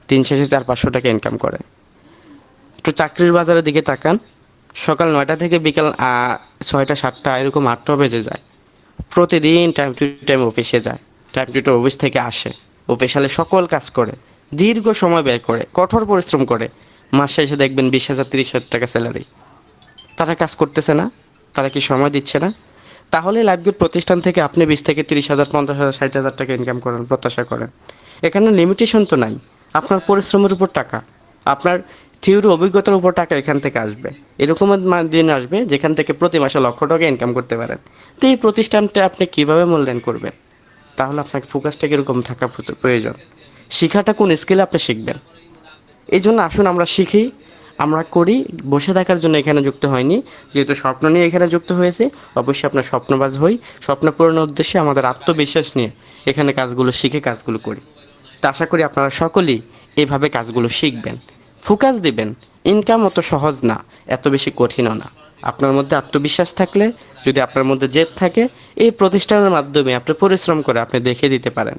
দিন শেষে 400-500 টাকা ইনকাম করে। একটু চাকরির বাজারের দিকে তাকান, সকাল 9টা থেকে বিকাল 6টা 7টা এরকম 8টাও বেজে যায়। প্রতিদিন টাইম টু টাইম অফিসে যায়, টাইম টু টাইম অফিস থেকে আসে, অফিসিয়ালে সকল কাজ করে, দীর্ঘ সময় ব্যয় করে, কঠোর পরিশ্রম করে, মাস শেষে দেখবেন 20,000 30,000 টাকা স্যালারি। তারা কাজ করতেছে না? তারা কি সময় দিচ্ছে না? তাহলে লাইফগুড প্রতিষ্ঠান থেকে আপনি 20 থেকে 30,000, 50,000, 60,000 টাকা ইনকাম করেন প্রত্যাশা করেন। এখানে লিমিটেশন তো নাই। আপনার পরিশ্রমের উপর টাকা, আপনার থিওরি অভিজ্ঞতার উপর টাকা এখান থেকে আসবে। এরকম দিন আসবে যেখান থেকে প্রতি মাসে লক্ষ টাকা ইনকাম করতে পারেন। তো এই প্রতিষ্ঠানটা আপনি কিভাবে মূল্যায়ন করবেন? তাহলে আপনাকে ফোকাসটা কীরকম থাকা প্রয়োজন, শিখাটা কোন স্কিলে আপনি শিখবেন। এই জন্য আসুন আমরা শিখি, আমরা করি। বসে থাকার জন্য এখানে যুক্ত হয়নি, যেহেতু স্বপ্ন নিয়ে এখানে যুক্ত হয়েছে। অবশ্যই আপনার স্বপ্নবাজ হই, স্বপ্ন পূরণের উদ্দেশ্যে আমাদের আত্মবিশ্বাস নিয়ে এখানে কাজগুলো শিখে কাজগুলো করি। তা আশা করি আপনারা সকলেই এভাবে কাজগুলো শিখবেন, ফোকাস দিবেন। ইনকাম অত সহজ না, এত বেশি কঠিনও না। আপনার মধ্যে আত্মবিশ্বাস থাকলে, যদি আপনার মধ্যে জেদ থাকে, এই প্রতিষ্ঠানের মাধ্যমে আপনি পরিশ্রম করে আপনি দেখিয়ে দিতে পারেন।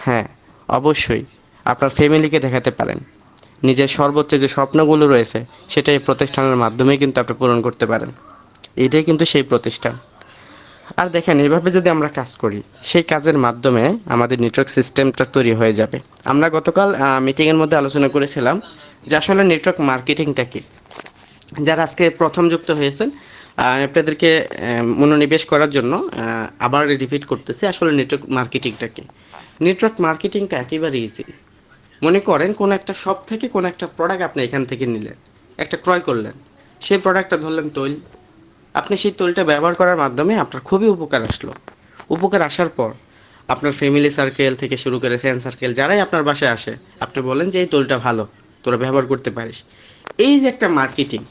হ্যাঁ, অবশ্যই আপনার ফ্যামিলিকে দেখাতে পারেন। নিজের সর্বোচ্চ যে স্বপ্নগুলো রয়েছে সেটা এই প্রতিষ্ঠানের মাধ্যমেই কিন্তু আপনি পূরণ করতে পারেন। এটাই কিন্তু সেই প্রতিষ্ঠান। আর দেখেন এভাবে যদি আমরা কাজ করি, সেই কাজের মাধ্যমে আমাদের নেটওয়ার্ক সিস্টেমটা তৈরি হয়ে যাবে। আমরা গতকাল মিটিংয়ের মধ্যে আলোচনা করেছিলাম যে আসলে নেটওয়ার্ক মার্কেটিংটা কি। যারা আজকে প্রথম যুক্ত হয়েছেন আমি আপনাদেরকে মনোনিবেশ করার জন্য আবার রিপিট করতেছি, আসলে নেটওয়ার্ক মার্কেটিংটা কি। নেটওয়ার্ক মার্কেটিংটা একেবারে ইজি। মনে করেন কোনো একটা শপ থেকে কোনো একটা প্রোডাক্ট আপনি এখান থেকে নিলেন, একটা ক্রয় করলেন, সেই প্রোডাক্টটা ধরলেন তৈল। আপনি সেই তৈলটা ব্যবহার করার মাধ্যমে আপনার খুবই উপকার আসলো। উপকার আসার পর আপনার ফ্যামিলি সার্কেল থেকে শুরু করে ফ্রেন্ড সার্কেল যারাই আপনার বাসায় আসে, আপনি বলেন যে এই তৈলটা ভালো, তোরা ব্যবহার করতে পারিস। এই যে একটা মার্কেটিং,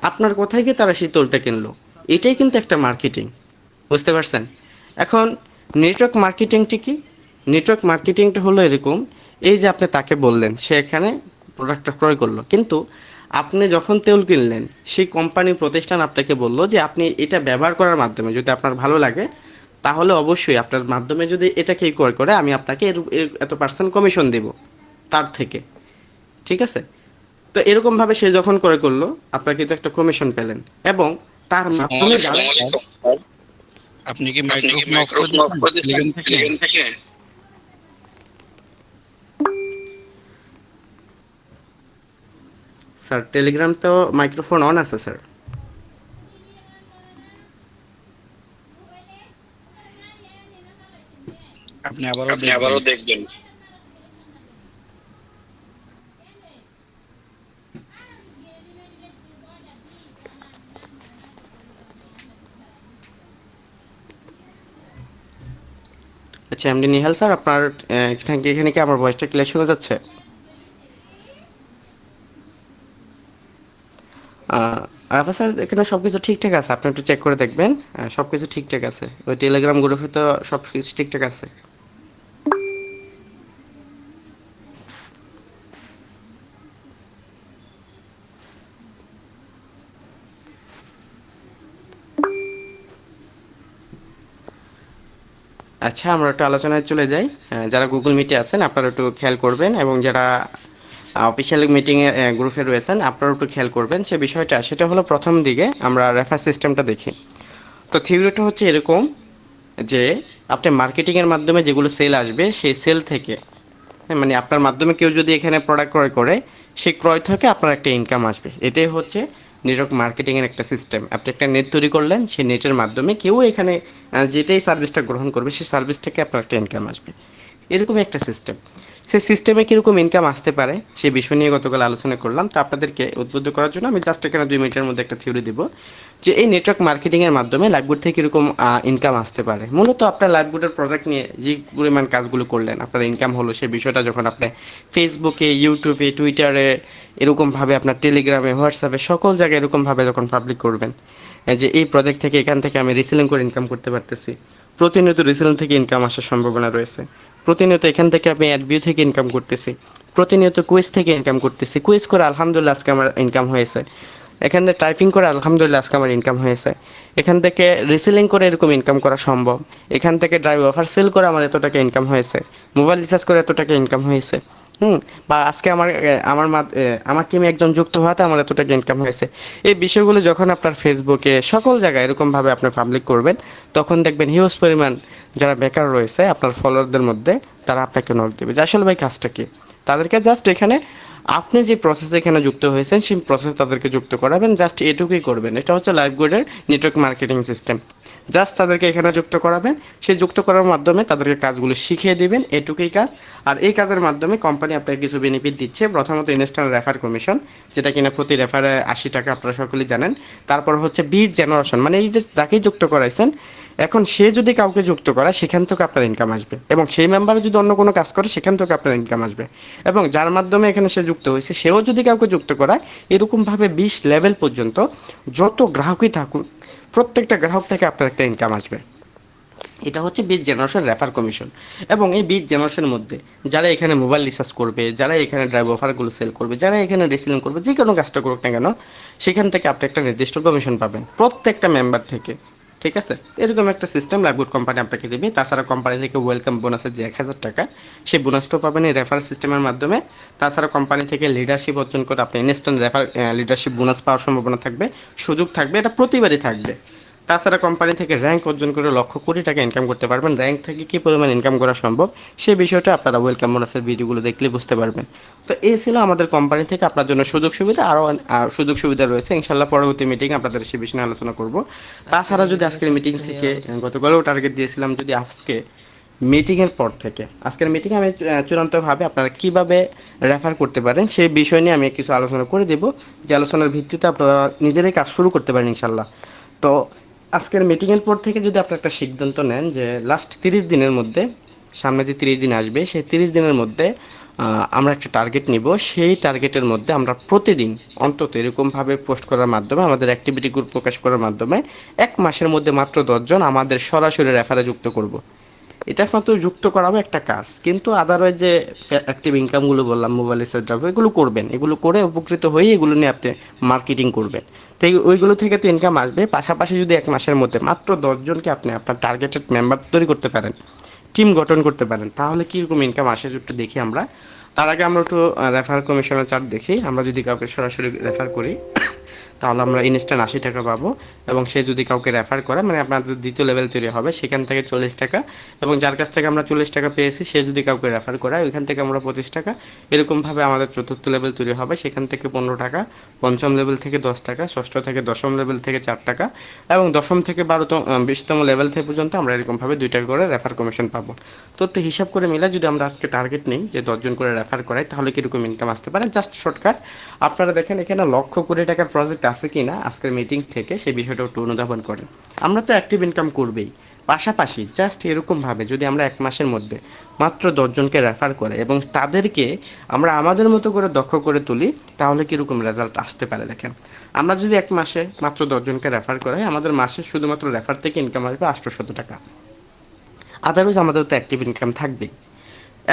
আপনার কোথায় গিয়ে তারা সেই তৈলটা কিনলো, এটাই কিন্তু একটা মার্কেটিং। বুঝতে পারছেন? এখন নেটওয়ার্ক মার্কেটিংটি কি? নেটওয়ার্ক মার্কেটিংটা হলো এরকম, এই যে আপনি তাকে বললেন, সে এখানে প্রোডাক্টটা ক্রয় করলো, কিন্তু আপনি যখন তেল কিনলেন সেই কোম্পানি প্রতিষ্ঠান আপনাকে বলল যে আপনি এটা ব্যবহার করার মাধ্যমে যদি আপনার ভালো লাগে তাহলে অবশ্যই আপনার মাধ্যমে যদি এটা কেউ ক্রয় করে আমি আপনাকে এত পার্সেন্ট কমিশন দেব তার থেকে, ঠিক আছে? তো এরকম ভাবে সে যখন ক্রয় করলো আপনার কিন্তু একটা কমিশন পেলেন, এবং তার মাধ্যমে আসসালামু আলাইকুম। আপনি কি মাইক্রোফোন অফ করে দিয়েছেন টেলিগ্রাম থেকে? স্যার টেলিগ্রাম তো মাইক্রোফোন অন আছে স্যার। আপনি আবারও আপনি দেখবেন। আবারও দেখবেন। আচ্ছা এমডি নিহাল স্যার, আপনার এখানে কি আমার ভয়েসটা ক্লিয়ার শোনা যাচ্ছে? রাফা স্যার এখানে সব কিছু ঠিকঠাক আছে, আপনি একটু চেক করে দেখবেন। সব কিছু ঠিকঠাক আছে, ওই টেলিগ্রাম গ্রুপে তো সব কিছু ঠিকঠাক আছে। আচ্ছা আমরা একটু আলোচনায় চলে যাই। যারা গুগল মিটে আছেন আপনারা একটু খেয়াল করবেন, এবং যারা অফিসিয়াল মিটিংয়ে গ্রুপে রয়েছেন আপনারা একটু খেয়াল করবেন সে বিষয়টা। সেটা হলো প্রথম দিকে আমরা রেফার সিস্টেমটা দেখি। তো থিওরিটা হচ্ছে এরকম যে আপনি মার্কেটিংয়ের মাধ্যমে যেগুলো সেল আসবে সেই সেল থেকে, হ্যাঁ, মানে আপনার মাধ্যমে কেউ যদি এখানে প্রোডাক্ট ক্রয় করে সেই ক্রয় থেকে আপনার একটা ইনকাম আসবে। এটাই হচ্ছে নেটওয়ার্ক মার্কেটিংয়ের একটা সিস্টেম। আপনি একটা নেট তৈরি করলেন, সেই নেটের মাধ্যমে কেউ এখানে যেটাই সার্ভিসটা গ্রহণ করবে সেই সার্ভিস থেকে আপনার একটা ইনকাম আসবে, এরকম একটা সিস্টেম। সেই সিস্টেমে কীরকম ইনকাম আসতে পারে সেই বিষয় নিয়ে গতকাল আলোচনা করলাম। তো আপনাদেরকে উদ্বুদ্ধ করার জন্য আমি জাস্ট এখানে 2 মিনিটের মধ্যে একটা থিওরি দিব যে এই নেটওয়ার্ক মার্কেটিংয়ের মাধ্যমে লাইভগুড থেকে কীরকম ইনকাম আসতে পারে। মূলত আপনার লাইভগুডের প্রোডাক্ট নিয়ে যে পরিমাণ কাজগুলো করলেন আপনার ইনকাম হলো, সেই বিষয়টা যখন আপনি ফেসবুকে, ইউটিউবে, টুইটারে, এরকমভাবে আপনার টেলিগ্রামে, হোয়াটসঅ্যাপে সকল জায়গায় এরকমভাবে যখন পাবলিক করবেন যে এই প্রজেক্ট থেকে এখান থেকে আমি রিসেলিং করে ইনকাম করতে পারতেছি, প্রতিনিয়ত রিসেলিং থেকে ইনকাম আসার সম্ভাবনা রয়েছে, প্রতিনিয়ত এখান থেকে আমি অ্যাড ভিউ থেকে ইনকাম করতেছি, প্রতিনিয়ত কুইজ থেকে ইনকাম করতেছি, কুইজ করে আলহামদুলিল্লাহ আজকে আমার ইনকাম হয়েছে, এখানে টাইপিং করে আলহামদুলিল্লাহ আজকে আমার ইনকাম হয়েছে, এখান থেকে রিসেলিং করে এরকম ইনকাম করা সম্ভব, এখান থেকে ড্রাইভ অফার সেল করে আমার এত টাকা ইনকাম হয়েছে, মোবাইল রিচার্জ করে এত টাকা ইনকাম হয়েছে, বা আজকে আমার টিমে একজন যুক্ত হওয়াতে আমার এত টাকা ইনকাম হয়েছে। এই বিষয়গুলো যখন আপনার ফেসবুকে সকল জায়গায় এরকমভাবে আপনি পাবলিক করবেন তখন দেখবেন হিউজ পরিমাণ যারা বেকার রয়েছে আপনার ফলোয়ারদের মধ্যে তারা আপনাকে নক দেবে যে আসলে ভাই কাজটা কি। তাদেরকে জাস্ট এখানে আপনি যে প্রসেসে এখানে যুক্ত হয়েছেন সেই প্রসেস তাদেরকে যুক্ত করাবেন, জাস্ট এটুকুই করবেন। এটা হচ্ছে লাইভগুডের নেটওয়ার্ক মার্কেটিং সিস্টেম। জাস্ট তাদেরকে এখানে যুক্ত করাবেন, সেই যুক্ত করার মাধ্যমে তাদেরকে কাজগুলো শিখিয়ে দিবেন, এটুকুই কাজ। আর এই কাজের মাধ্যমে কোম্পানি আপনাকে কিছু বেনিফিট দিচ্ছে। প্রথমত ইনস্ট্যান্ট রেফার কমিশন, যেটা কিনা প্রতি রেফারে 80 টাকা, আপনারা সকলেই জানেন। তারপর হচ্ছে বিট জেনারেশন, মানে এই যে যাকেই যুক্ত করাইছেন এখন সে যদি কাউকে যুক্ত করায় সেখান থেকে আপনার ইনকাম আসবে, এবং সেই মেম্বারে যদি অন্য কোনো কাজ করে সেখান থেকে আপনার ইনকাম আসবে, এবং যার মাধ্যমে এখানে সে যুক্ত হয়েছে সেও যদি কাউকে যুক্ত করায়, এরকমভাবে 20 লেভেল পর্যন্ত যত গ্রাহকই থাকুক প্রত্যেকটা গ্রাহক থেকে আপনার একটা ইনকাম আসবে। এটা হচ্ছে বিট জেনারেশন রেফার কমিশন। এবং এই বিট জেনারেশনের মধ্যে যারা এখানে মোবাইল রিচার্জ করবে, যারা এখানে ড্রাইভ অফারগুলো সেল করবে, যারা এখানে রিসেলিং করবে, যে কোনো কাজটা করুক না কেন সেখান থেকে আপনি একটা নির্দিষ্ট কমিশন পাবেন প্রত্যেকটা মেম্বার থেকে, ঠিক আছে? এরকম একটা সিস্টেম লাইভগুড কোম্পানি আপনাকে দেবে। তাছাড়া কোম্পানি থেকে ওয়েলকাম বোনাসের যে 1000 টাকা সেই বোনাসটাও পাবেন এই রেফার সিস্টেমের মাধ্যমে। তাছাড়া কোম্পানি থেকে লিডারশিপ অর্জন করে আপনি ইনস্ট্যান্ট রেফার লিডারশিপ বোনাস পাওয়ার সম্ভাবনা থাকবে, সুযোগ থাকবে, এটা প্রতিবারই থাকবে। তাছাড়া কোম্পানি থেকে র্যাঙ্ক অর্জন করে লক্ষ কোটি টাকা ইনকাম করতে পারবেন। র্যাঙ্ক থেকে কী পরিমাণ ইনকাম করা সম্ভব সেই বিষয়টা আপনারা ওয়েলকাম বোনাসের ভিডিওগুলো দেখলে বুঝতে পারবেন। তো এই ছিল আমাদের কোম্পানি থেকে আপনার জন্য সুযোগ সুবিধা। আরও সুযোগ সুবিধা রয়েছে, ইনশাল্লাহ পরবর্তী মিটিং আপনাদের সে বিষয়ে আলোচনা করব। তাছাড়া যদি আজকের মিটিং থেকে গতকালও টার্গেট দিয়েছিলাম, যদি আজকে মিটিংয়ের পর থেকে আজকের মিটিংয়ে আমি চূড়ান্তভাবে আপনারা কীভাবে রেফার করতে পারেন সেই বিষয় নিয়ে আমি কিছু আলোচনা করে দেব, যে আলোচনার ভিত্তিতে আপনারা নিজেরাই কাজ শুরু করতে পারেন ইনশাল্লাহ। তো আজকের মিটিংয়ের পর থেকে যদি আপনারা একটা সিদ্ধান্ত নেন যে লাস্ট 30 দিনের মধ্যে, সামনে যে 30 দিন আসবে সেই 30 দিনের মধ্যে আমরা একটা টার্গেট নিব, সেই টার্গেটের মধ্যে আমরা প্রতিদিন অন্তত এরকমভাবে পোস্ট করার মাধ্যমে আমাদের অ্যাক্টিভিটি গ্রুপ প্রকাশ করার মাধ্যমে 1 মাসের মধ্যে মাত্র 10 জন আমাদের সরাসরি রেফারে যুক্ত করব। এটা একমাত্র যুক্ত করাবো একটা কাজ, কিন্তু আদারওয়াইজ যে অ্যাক্টিভ ইনকামগুলো বললাম, মোবাইল রিচার্জ, এগুলো করবেন, এগুলো করে উপকৃত হয়ে এগুলো নিয়ে আপনি মার্কেটিং করবেন। তো ওইগুলো থেকে তো ইনকাম আসবে। পাশাপাশি যদি এক মাসের মধ্যে মাত্র 10 জনকে আপনি আপনার টার্গেটেড মেম্বার তৈরি করতে পারেন, টিম গঠন করতে পারেন, তাহলে কীরকম ইনকাম আসে একটু দেখি আমরা। তার আগে আমরা একটু রেফার কমিশনের চার্ট দেখি। আমরা যদি কাউকে সরাসরি রেফার করি তাহলে আমরা ইনস্ট্যান্ট 80 টাকা পাবো, এবং সে যদি কাউকে রেফার করে, মানে আপনাদের দ্বিতীয় লেভেল তৈরি হবে, সেখান থেকে 40 টাকা, এবং যার কাছ থেকে আমরা 40 টাকা পেয়েছি সে যদি কাউকে রেফার করে ওইখান থেকে আমরা 25 টাকা। এরকমভাবে আমাদের চতুর্থ লেভেল তৈরি হবে, সেখান থেকে 15 টাকা, পঞ্চম লেভেল থেকে 10 টাকা, ষষ্ঠ থেকে দশম লেভেল থেকে 4 টাকা, এবং দশম থেকে 20তম লেভেল থেকে পর্যন্ত আমরা এরকমভাবে 2 টাকা করে রেফার কমিশন পাবো। তো একটু হিসাব করে মিলে যদি আমরা আজকে টার্গেট নিই যে 10 জন করে রেফার করাই, তাহলে কীরকম ইনকাম আসতে পারে। জাস্ট শর্টকাট আপনারা দেখেন এখানে 1,00,00,000 টাকার প্রজেক্ট আছে কি না আজকের মিটিং থেকে, সেই বিষয়টা একটু অনুধাবন করেন। আমরা তো অ্যাক্টিভ ইনকাম করবেই, পাশাপাশি জাস্ট এরকমভাবে যদি আমরা এক মাসের মধ্যে মাত্র 10 জনকে রেফার করে এবং তাদেরকে আমরা আমাদের মতো করে দক্ষ করে তুলি, তাহলে কীরকম রেজাল্ট আসতে পারে দেখেন। আমরা যদি এক মাসে মাত্র 10 জনকে রেফার করাই, আমাদের মাসে শুধুমাত্র রেফার থেকে ইনকাম আসবে 800 টাকা। আদারওয়াইজ আমাদের তো অ্যাক্টিভ ইনকাম থাকবেই।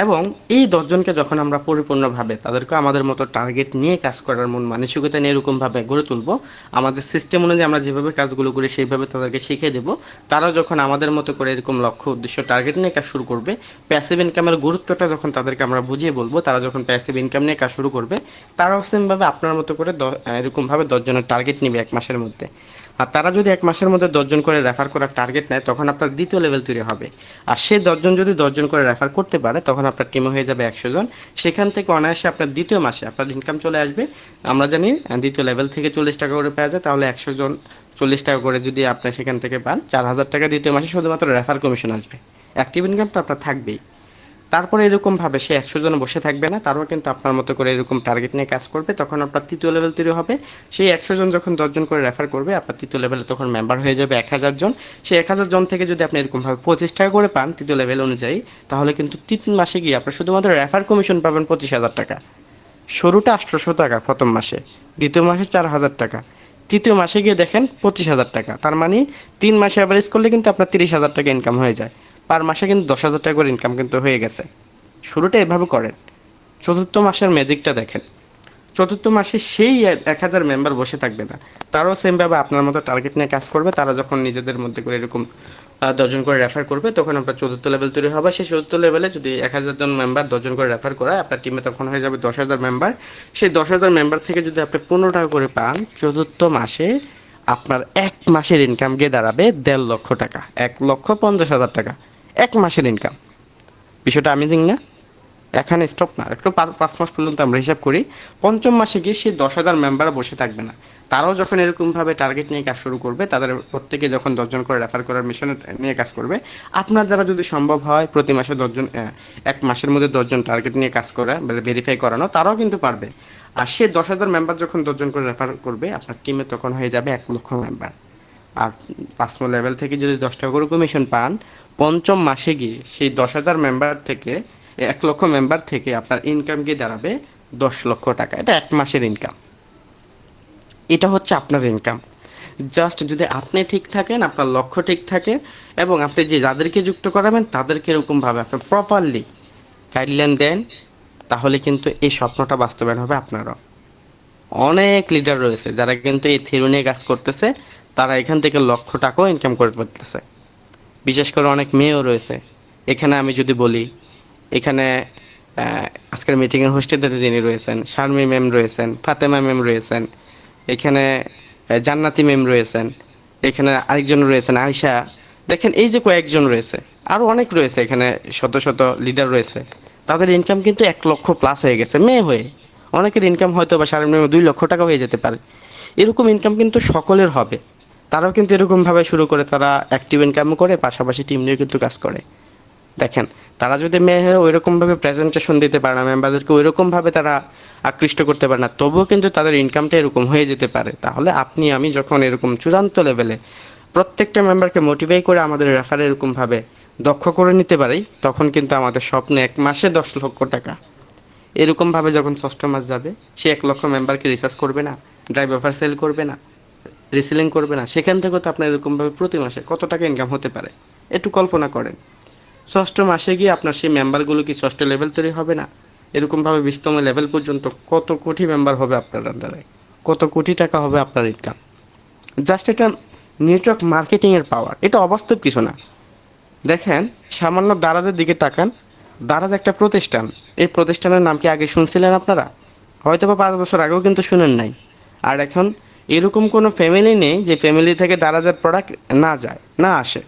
এবং এই 10 জনকে যখন আমরা পরিপূর্ণভাবে তাদেরকে আমাদের মতো টার্গেট নিয়ে কাজ করার মন মানসিকতা নিয়ে এরকমভাবে গড়ে তুলব, আমাদের সিস্টেম অনুযায়ী আমরা যেভাবে কাজগুলো করি সেইভাবে তাদেরকে শিখিয়ে দেবো, তারা যখন আমাদের মতো করে এরকম লক্ষ্য উদ্দেশ্য টার্গেট নিয়ে কাজ শুরু করবে, প্যাসিভ ইনকামের গুরুত্বটা যখন তাদেরকে আমরা বুঝিয়ে বলবো, তারা যখন প্যাসিভ ইনকাম নিয়ে কাজ শুরু করবে, তারাও সেমভাবে আপনার মতো করে এরকমভাবে 10 জনের টার্গেট নেবে এক মাসের মধ্যে। আর তারা যদি এক মাসের মধ্যে 10 জন করে রেফার করার টার্গেট নেয়, তখন আপনার দ্বিতীয় লেভেল তৈরি হবে। আর সেই 10 জন যদি 10 জন করে রেফার করতে পারে, তখন আপনার টিমে হয়ে যাবে 100 জন। সেখান থেকে অনায়াসে আপনার দ্বিতীয় মাসে আপনার ইনকাম চলে আসবে। আমরা জানি দ্বিতীয় লেভেল থেকে 40 টাকা করে পাওয়া যায়, তাহলে 100 জন 40 টাকা করে যদি আপনি সেখান থেকে পান, 4,000 টাকা দ্বিতীয় মাসে শুধুমাত্র রেফার কমিশন আসবে। অ্যাক্টিভ ইনকাম তো আপনার থাকবেই। তারপরে এরকমভাবে সে 100 জন বসে থাকবে না, তারও কিন্তু আপনার মতো করে এরকম টার্গেট নিয়ে কাজ করবে, তখন আপনার তৃতীয় লেভেল তৈরি হবে। সেই 100 জন যখন 10 জন করে রেফার করবে, আপনার তৃতীয় লেভেলে তখন মেম্বার হয়ে যাবে 1,000 জন। সেই 1,000 জন থেকে যদি আপনি এরকমভাবে 25 টাকা করে পান তৃতীয় লেভেল অনুযায়ী, তাহলে কিন্তু 3 মাসে গিয়ে আপনার শুধুমাত্র রেফার কমিশন পাবেন 25,000 টাকা। শুরুটা 800 টাকা প্রথম মাসে, দ্বিতীয় মাসে 4,000 টাকা, তৃতীয় মাসে গিয়ে দেখেন 25,000 টাকা। তার মানে 3 মাসে অ্যাভারেজ করলে কিন্তু আপনার 30,000 টাকা ইনকাম হয়ে যায়। পার মাসে কিন্তু 10,000 টাকা করে ইনকাম কিন্তু হয়ে গেছে। শুরুটা এভাবে করেন। চতুর্থ মাসের ম্যাজিকটা দেখেন। চতুর্থ মাসে সেই 1,000 মেম্বার বসে থাকবে না, তারাও সেমভাবে আপনার মতো টার্গেট নিয়ে কাজ করবে। তারা যখন নিজেদের মধ্যে করে এরকম 10 জন করে রেফার করবে, তখন আপনার চতুর্থ লেভেল তৈরি হবে। সেই চতুর্থ লেভেলে যদি 1,000 জন মেম্বার 10 জন করে রেফার করায়, আপনার টিমে তখন হয়ে যাবে 10,000 মেম্বার। সেই 10,000 মেম্বার থেকে যদি আপনি 15 টাকা করে পান, চতুর্থ মাসে আপনার এক মাসের ইনকাম গিয়ে দাঁড়াবে 1,50,000 টাকা, 1,50,000 টাকা এক মাসের ইনকাম। বিষয়টা অ্যামেজিং না? এখানে স্টপ না, একটু 5 মাস পর্যন্ত আমরা হিসাব করি। পঞ্চম মাসে গিয়ে সে 10,000 মেম্বার বসে থাকবে না, তারাও যখন এরকমভাবে টার্গেট নিয়ে কাজ শুরু করবে, তাদের প্রত্যেকে যখন 10 জন করে রেফার করার মিশন নিয়ে কাজ করবে, আপনার দ্বারা যদি সম্ভব হয় প্রতি মাসে 10 জন, এক মাসের মধ্যে 10 জন টার্গেট নিয়ে কাজ করা, ভেরিফাই করানো, তারাও কিন্তু পারবে। আর সে 10,000 মেম্বার যখন 10 জন করে রেফার করবে, আপনার টিমে তখন হয়ে যাবে 1,00,000 মেম্বার। আর 5 লেভেল থেকে যদি 10 টাকা করে কমিশন পান, পঞ্চম মাসে গিয়ে সেই 10,000 মেম্বার থেকে, 1,00,000 মেম্বার থেকে আপনার ইনকাম গিয়ে দাঁড়াবে 10,00,000 টাকা। এটা এক মাসের ইনকাম। এটা হচ্ছে আপনার ইনকাম। জাস্ট যদি আপনি ঠিক থাকেন, আপনার লক্ষ্য ঠিক থাকে, এবং আপনি যে যাদেরকে যুক্ত করাবেন তাদেরকে এরকমভাবে আপনি প্রপারলি গাইডলাইন দেন, তাহলে কিন্তু এই স্বপ্নটা বাস্তবায়ন হবে আপনারও। অনেক লিডার রয়েছে যারা কিন্তু এই থিওরি নিয়ে কাজ করতেছে, তারা এখান থেকে লক্ষ টাকাও ইনকাম করে ফেলতেছে। বিশেষ করে অনেক মেয়েও রয়েছে। এখানে আমি যদি বলি, এখানে আজকের মিটিংয়ের হোস্টেলিতে যিনি রয়েছেন, শারমি ম্যাম রয়েছেন, ফাতেমা ম্যাম রয়েছেন, এখানে জান্নাতি ম্যাম রয়েছেন, এখানে আরেকজন রয়েছেন আয়শা। দেখেন এই যে কয়েকজন রয়েছে, আরও অনেক রয়েছে, এখানে শত শত লিডার রয়েছে। তাদের ইনকাম কিন্তু 1,00,000+ হয়ে গেছে মেয়ে হয়ে। অনেকের ইনকাম হয়তো বা সারা 2,00,000 টাকা হয়ে যেতে পারে। এরকম ইনকাম কিন্তু সকলের হবে। তারাও কিন্তু এরকমভাবে শুরু করে, তারা অ্যাক্টিভ ইনকামও করে, পাশাপাশি টিম নিয়ে কিন্তু কাজ করে। দেখেন, তারা যদি মেয়ে হয়ে ওইরকমভাবে প্রেজেন্টেশন দিতে পারে না, মেম্বারদেরকে ওইরকমভাবে তারা আকৃষ্ট করতে পারে না, তবুও কিন্তু তাদের ইনকামটা এরকম হয়ে যেতে পারে। তাহলে আপনি আমি যখন এরকম চূড়ান্ত লেভেলে প্রত্যেকটা মেম্বারকে মোটিভেট করে আমাদের রেফারে এরকমভাবে দক্ষ করে নিতে পারি, তখন কিন্তু আমাদের স্বপ্ন এক মাসে 10,00,000 টাকা। এরকমভাবে যখন ষষ্ঠ মাস যাবে, সে 1,00,000 মেম্বারকে রিসার্চ করবে না, ড্রাইভ অফার সেল করবে না, রিসেলিং করবে না, সেখান থেকেও তো আপনার এরকমভাবে প্রতি মাসে কত টাকা ইনকাম হতে পারে একটু কল্পনা করেন। ষষ্ঠ মাসে গিয়ে আপনার সেই মেম্বারগুলো কি ষষ্ঠ লেভেল তৈরি হবে না? এরকমভাবে 20তম লেভেল পর্যন্ত কত কোটি মেম্বার হবে আপনার আন্ডারে? কত কোটি টাকা হবে আপনার ইনকাম? জাস্ট এটা নেটওয়ার্ক মার্কেটিংয়ের পাওয়ার। এটা অবাস্তব কিছু না। দেখেন, সামান্য দারাজের দিকে তাকান। দারাজ একটা প্রতিষ্ঠান। এই প্রতিষ্ঠানের নাম কি আগে শুনছিলেন আপনারা? হয়তো বা 5 বছর আগেও কিন্তু শুনেন নাই। আর এখন এরকম কোনো ফ্যামিলি নেই যে ফ্যামিলি থেকে দারাজের প্রোডাক্ট না যায়, না আসে।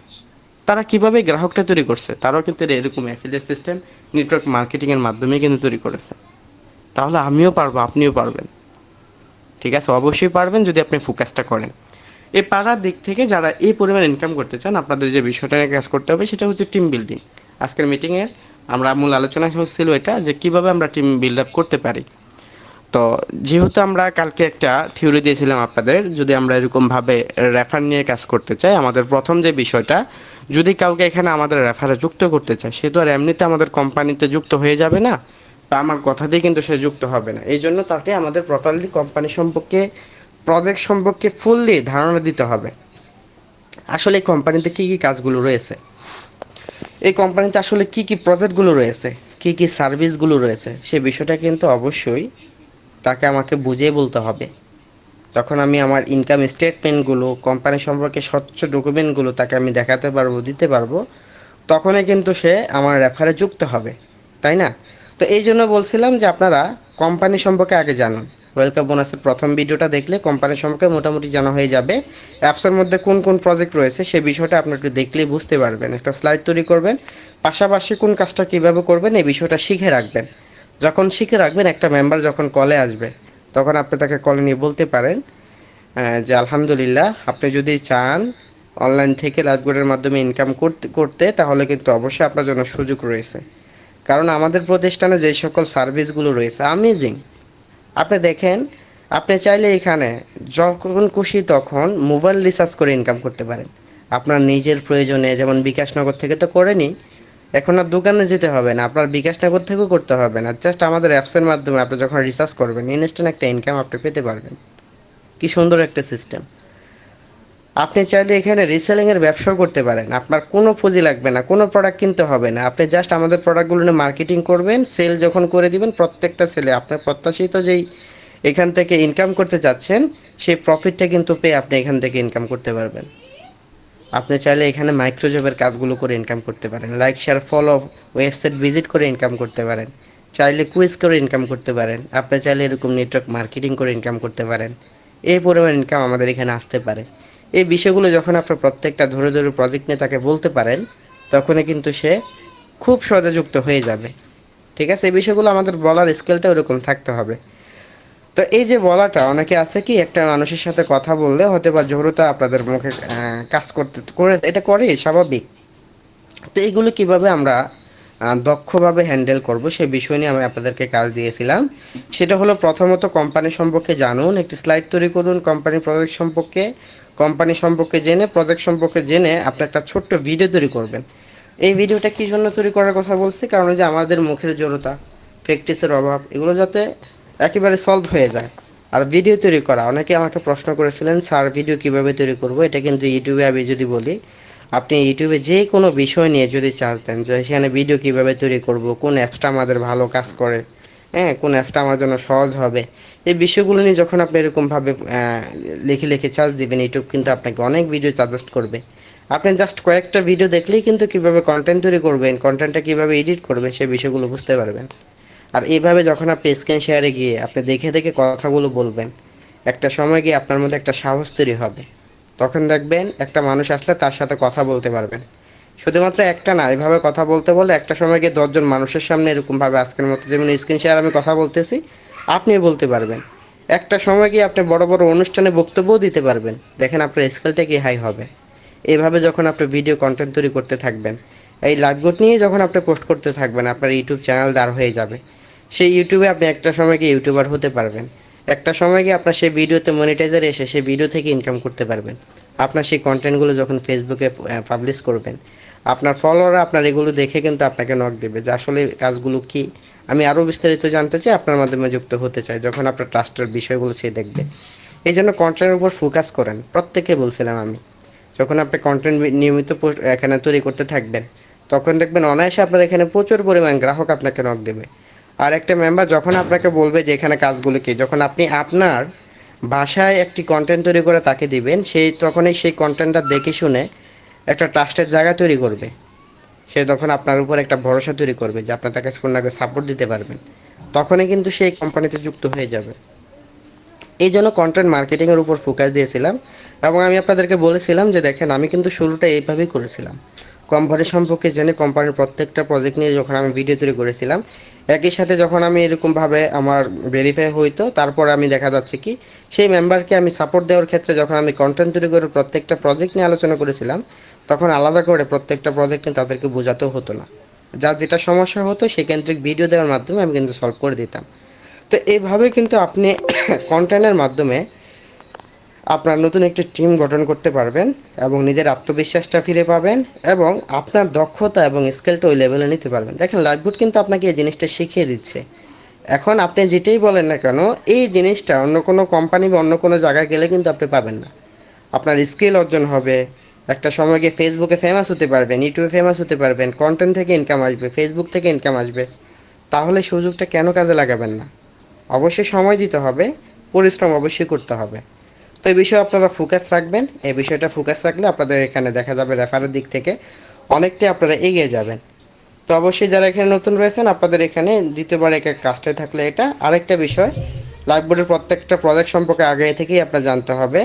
তারা কিভাবে গ্রাহকটা তৈরি করছে? তারাও কিন্তু এরকম অ্যাফিলিয়েট সিস্টেম, নেটওয়ার্ক মার্কেটিংয়ের মাধ্যমে কিন্তু তৈরি করেছে। তাহলে আমিও পারবো, আপনিও পারবেন। ঠিক আছে? অবশ্যই পারবেন যদি আপনি ফোকাসটা করেন। এই পাড়ার দিক থেকে যারা এই পরিমাণ ইনকাম করতে চান, আপনাদের যে বিষয়টা নিয়ে কাজ করতে হবে সেটা হচ্ছে টিম বিল্ডিং। আজকের মিটিংয়ে আমরা মূল আলোচনা হচ্ছিল এটা যে কিভাবে আমরা টিম বিল্ড আপ করতে পারি। তো যেহেতু আমরা কালকে একটা থিওরি দিয়েছিলাম আপনাদের, যদি আমরা এরকমভাবে রেফার নিয়ে কাজ করতে চাই, আমাদের প্রথম যে বিষয়টা, যদি কাউকে এখানে আমাদের রেফারে যুক্ত করতে চাই, সে তো আর এমনিতে আমাদের কোম্পানিতে যুক্ত হয়ে যাবে না, বা আমার কথা দিয়ে কিন্তু সে যুক্ত হবে না। এই জন্য তাকে আমাদের প্রপারলি কোম্পানি সম্পর্কে, প্রজেক্ট সম্পর্কে ফুললি ধারণা দিতে হবে। আসলে এই কোম্পানিতে কী কী কাজগুলো রয়েছে, এই কোম্পানিতে আসলে কী কী প্রজেক্টগুলো রয়েছে, কী কী সার্ভিসগুলো রয়েছে, সে বিষয়টা কিন্তু অবশ্যই তাকে আমাকে বুঝিয়ে বলতে হবে। তখন আমি আমার ইনকাম স্টেটমেন্টগুলো, কোম্পানি সম্পর্কে স্বচ্ছ ডকুমেন্টগুলো তাকে আমি দেখাতে পারবো, দিতে পারবো, তখনই কিন্তু সে আমার রেফারে যুক্ত হবে, তাই না? তো এই জন্য বলছিলাম যে আপনারা কোম্পানি সম্পর্কে আগে জানুন। ওয়েলকাম বোনাসের প্রথম ভিডিওটা দেখলে কোম্পানি সম্পর্কে মোটামুটি জানা হয়ে যাবে। অ্যাপসের মধ্যে কোন কোন প্রজেক্ট রয়েছে সে বিষয়টা আপনি একটু দেখলেই বুঝতে পারবেন। একটা স্লাইড তৈরি করবেন, পাশাপাশি কোন কাজটা কীভাবে করবেন এই বিষয়টা শিখে রাখবেন। যখন শিখে রাখবেন, একটা মেম্বার যখন কলে আসবে, তখন আপনি তাকে কলে নিয়ে বলতে পারেন যে আলহামদুলিল্লাহ, আপনি যদি চান অনলাইন থেকে লাইভবোর্ডের মাধ্যমে ইনকাম করতে করতে, তাহলে কিন্তু অবশ্যই আপনার জন্য সুযোগ রয়েছে। কারণ আমাদের প্রতিষ্ঠানে যে সকল সার্ভিসগুলো রয়েছে আমেজিং। আপনি দেখেন, আপনি চাইলে এখানে যখন খুশি তখন মোবাইল রিচার্জ করে ইনকাম করতে পারেন। আপনার নিজের প্রয়োজনে, যেমন বিকাশনগর থেকে তো করেনি, এখন আর দোকানে যেতে হবে না, আপনার বিকাশনগর থেকেও করতে হবে না। জাস্ট আমাদের অ্যাপসের মাধ্যমে আপনি যখন রিচার্জ করবেন, ইনস্ট্যান্ট একটা ইনকাম আপনি পেতে পারবেন। কি সুন্দর একটা সিস্টেম! আপনি চাইলে এখানে রিসেলিংয়ের ব্যবসাও করতে পারেন। আপনার কোনো পুঁজি লাগবে না, কোনো প্রোডাক্ট কিনতে হবে না। আপনি জাস্ট আমাদের প্রোডাক্টগুলো নিয়ে মার্কেটিং করবেন, সেল যখন করে দিবেন, প্রত্যেকটা সেলে আপনার প্রত্যাশিত যেই এখান থেকে ইনকাম করতে চাচ্ছেন, সেই প্রফিটটা কিন্তু পেয়ে আপনি এখান থেকে ইনকাম করতে পারবেন। আপনি চাইলে এখানে মাইক্রোজবের কাজগুলো করে ইনকাম করতে পারেন, like share follow, website visit করে ইনকাম করতে পারেন, চাইলে কুইজ করে ইনকাম করতে পারেন, আপনি চাইলে এরকম নেটওয়ার্ক মার্কেটিং করে ইনকাম করতে পারেন। এই পরিমাণ ইনকাম আমাদের এখানে আসতে পারে। এই বিষয়গুলো যখন আপনার প্রত্যেকটা ধরে ধরে প্রজেক্ট নিয়ে তাকে বলতে পারেন, তখনই কিন্তু সে খুব সহজে যুক্ত হয়ে যাবে। ঠিক আছে? এই বিষয়গুলো আমাদের বলার স্কেলটা ওরকম থাকতে হবে। তো এই যে বলাটা, অনেকে আছে কি একটা মানুষের সাথে কথা বললে হয়তো বা জড়তা আপনাদের মুখে কাজ করতে করে, এটা করে স্বাভাবিক। তো এইগুলো কিভাবে আমরা দক্ষভাবে হ্যান্ডেল করব সে বিষয় নিয়ে আমি আপনাদেরকে কাজ দিয়েছিলাম। সেটা হলো, প্রথমত কোম্পানি সম্পর্কে জানুন, একটি স্লাইড তৈরি করুন কোম্পানি প্রজেক্ট সম্পর্কে। কোম্পানি সম্পর্কে জেনে, প্রজেক্ট সম্পর্কে জেনে আপনি একটা ছোট্ট ভিডিও তৈরি করবেন। এই ভিডিওটা কী জন্য তৈরি করার কথা বলছি? কারণ যে আমাদের মুখের জড়তা, প্র্যাকটিসের অভাব, এগুলো যাতে একেবারে সলভ হয়ে যায়। আর ভিডিও তৈরি করা, অনেকে আমাকে প্রশ্ন করেছিলেন, স্যার ভিডিও কিভাবে তৈরি করব। এটা কিন্তু ইউটিউবে আমি যদি বলি, আপনি ইউটিউবে যে কোনো বিষয় নিয়ে যদি চার্জ দেন যে সেখানে ভিডিও কিভাবে তৈরি করব, কোন অ্যাপসটা আমাদের ভালো কাজ করে, হ্যাঁ, কোন অ্যাপসটা আমার জন্য সহজ হবে, এই বিষয়গুলো নিয়ে যখন আপনি এরকমভাবে লিখে লিখে চার্জ দিবেন, ইউটিউব কিন্তু আপনাকে অনেক ভিডিও সাজেস্ট করবে। আপনি জাস্ট কয়েকটা ভিডিও দেখলেই কিন্তু কীভাবে কন্টেন্ট তৈরি করবেন, কন্টেন্টটা কীভাবে এডিট করবেন সেই বিষয়গুলো বুঝতে পারবেন। আর এইভাবে যখন আপনি স্ক্রিন শেয়ারে গিয়ে আপনি দেখে দেখে কথাগুলো বলবেন, একটা সময় গিয়ে আপনার মধ্যে একটা সাহস তৈরি হবে। তখন দেখবেন একটা মানুষ আসলে তার সাথে কথা বলতে পারবেন। শুধুমাত্র একটা না, এভাবে কথা বলতে বলে একটা সময় গিয়ে 10 জন মানুষের সামনে এরকমভাবে আজকের মতো যেমন স্ক্রিন শেয়ার আমি কথা বলতেছি, আপনিও বলতে পারবেন। একটা সময় গিয়ে আপনি বড় বড় অনুষ্ঠানে বক্তব্যও দিতে পারবেন। দেখেন আপনার স্কেলটা কি হাই হবে। এইভাবে যখন আপনি ভিডিও কন্টেন্ট তৈরি করতে থাকবেন, এই লাইভগুড নিয়ে যখন আপনি পোস্ট করতে থাকবেন, আপনার ইউটিউব চ্যানেল দাঁড় হয়ে যাবে। সেই ইউটিউবে আপনি একটা সময় গিয়ে ইউটিউবার হতে পারবেন। একটা সময় গিয়ে আপনার সেই ভিডিওতে মনিটাইজার এসে সেই ভিডিও থেকে ইনকাম করতে পারবেন। আপনার সেই কন্টেন্টগুলো যখন ফেসবুকে পাবলিশ করবেন, আপনার ফলোয়াররা আপনার এগুলো দেখে কিন্তু আপনাকে নক দেবে যে আসলে কাজগুলো কি, আমি আরও বিস্তারিত জানতে চাই, আপনার মাধ্যমে যুক্ত হতে চাই, যখন আপনার ট্রাস্টের বিষয়গুলো সে দেখবে। এই জন্য কন্টেন্টের উপর ফোকাস করেন, প্রত্যেককে বলছিলাম আমি। যখন আপনি কন্টেন্ট নিয়মিত পোস্ট এখানে তৈরি করতে থাকবেন, তখন দেখবেন অনায়াসে আপনার এখানে প্রচুর পরিমাণ গ্রাহক আপনাকে নক দেবে। আর একটা মেম্বার যখন আপনাকে বলবে যে এখানে কাজগুলো কি, যখন আপনি আপনার ভাষায় একটি কন্টেন্ট তৈরি করে তাকে দিবেন, সেই তখনই সেই কন্টেন্টটা দেখে শুনে একটা ট্রাস্টের জায়গা তৈরি করবে। সে তখন আপনার উপর একটা ভরসা তৈরি করবে যে আপনার তাকে পূর্ণাঙ্গ সাপোর্ট দিতে পারবেন। তখনই কিন্তু সেই কোম্পানিতে যুক্ত হয়ে যাবে। এই জন্য কন্টেন্ট মার্কেটিংয়ের উপর ফোকাস দিয়েছিলাম এবং আমি আপনাদেরকে বলেছিলাম যে দেখেন আমি কিন্তু শুরুটা এইভাবেই করেছিলাম। কোম্পানি সম্পর্কে জেনে কোম্পানির প্রত্যেকটা প্রজেক্ট নিয়ে যখন আমি ভিডিও তৈরি করেছিলাম, একই সাথে যখন আমি এরকমভাবে আমার ভেরিফাই হইতো, তারপর আমি দেখা যাচ্ছে কি সেই মেম্বারকে আমি সাপোর্ট দেওয়ার ক্ষেত্রে যখন আমি কন্টেন্ট তৈরি করে প্রত্যেকটা প্রজেক্ট নিয়ে আলোচনা করেছিলাম, তখন আলাদা করে প্রত্যেকটা প্রজেক্ট নিয়ে তাদেরকে বোঝাতেও হতো না। যার যেটা সমস্যা হতো সেকেন্দ্রিক ভিডিও দেওয়ার মাধ্যমে আমি কিন্তু সলভ করে দিতাম। তো এইভাবে কিন্তু আপনি কন্টেন্টের মাধ্যমে আপনার নতুন একটি টিম গঠন করতে পারবেন এবং নিজের আত্মবিশ্বাসটা ফিরে পাবেন এবং আপনার দক্ষতা এবং স্কিলটা ওই লেভেলে নিতে পারবেন। দেখেন লাইফবোট কিন্তু আপনাকে এই জিনিসটা শিখিয়ে দিচ্ছে। এখন আপনি যেটাই বলেন না কেন, এই জিনিসটা অন্য কোনো কোম্পানি বা অন্য কোনো জায়গায় গেলে কিন্তু আপনি পাবেন না। আপনার স্কিল অর্জন হবে, একটা সময় গিয়ে ফেসবুকে ফেমাস হতে পারবেন, ইউটিউবে ফেমাস হতে পারবেন, কন্টেন্ট থেকে ইনকাম আসবে, ফেসবুক থেকে ইনকাম আসবে। তাহলে সুযোগটা কেন কাজে লাগাবেন না? অবশ্যই সময় দিতে হবে, পরিশ্রম অবশ্যই করতে হবে। তো এই বিষয়ে আপনারা ফোকাস রাখবেন। এই বিষয়টা ফোকাস রাখলে আপনাদের এখানে দেখা যাবে রেফারের দিক থেকে অনেকটাই আপনারা এগিয়ে যাবেন। তো অবশ্যই যারা এখানে নতুন রয়েছেন আপনাদের এখানে দ্বিতীয়বার এক কাজটাই থাকলে এটা আরেকটা বিষয়, লাইফবোর্ডের প্রত্যেকটা প্রজেক্ট সম্পর্কে আগে থেকেই আপনার জানতে হবে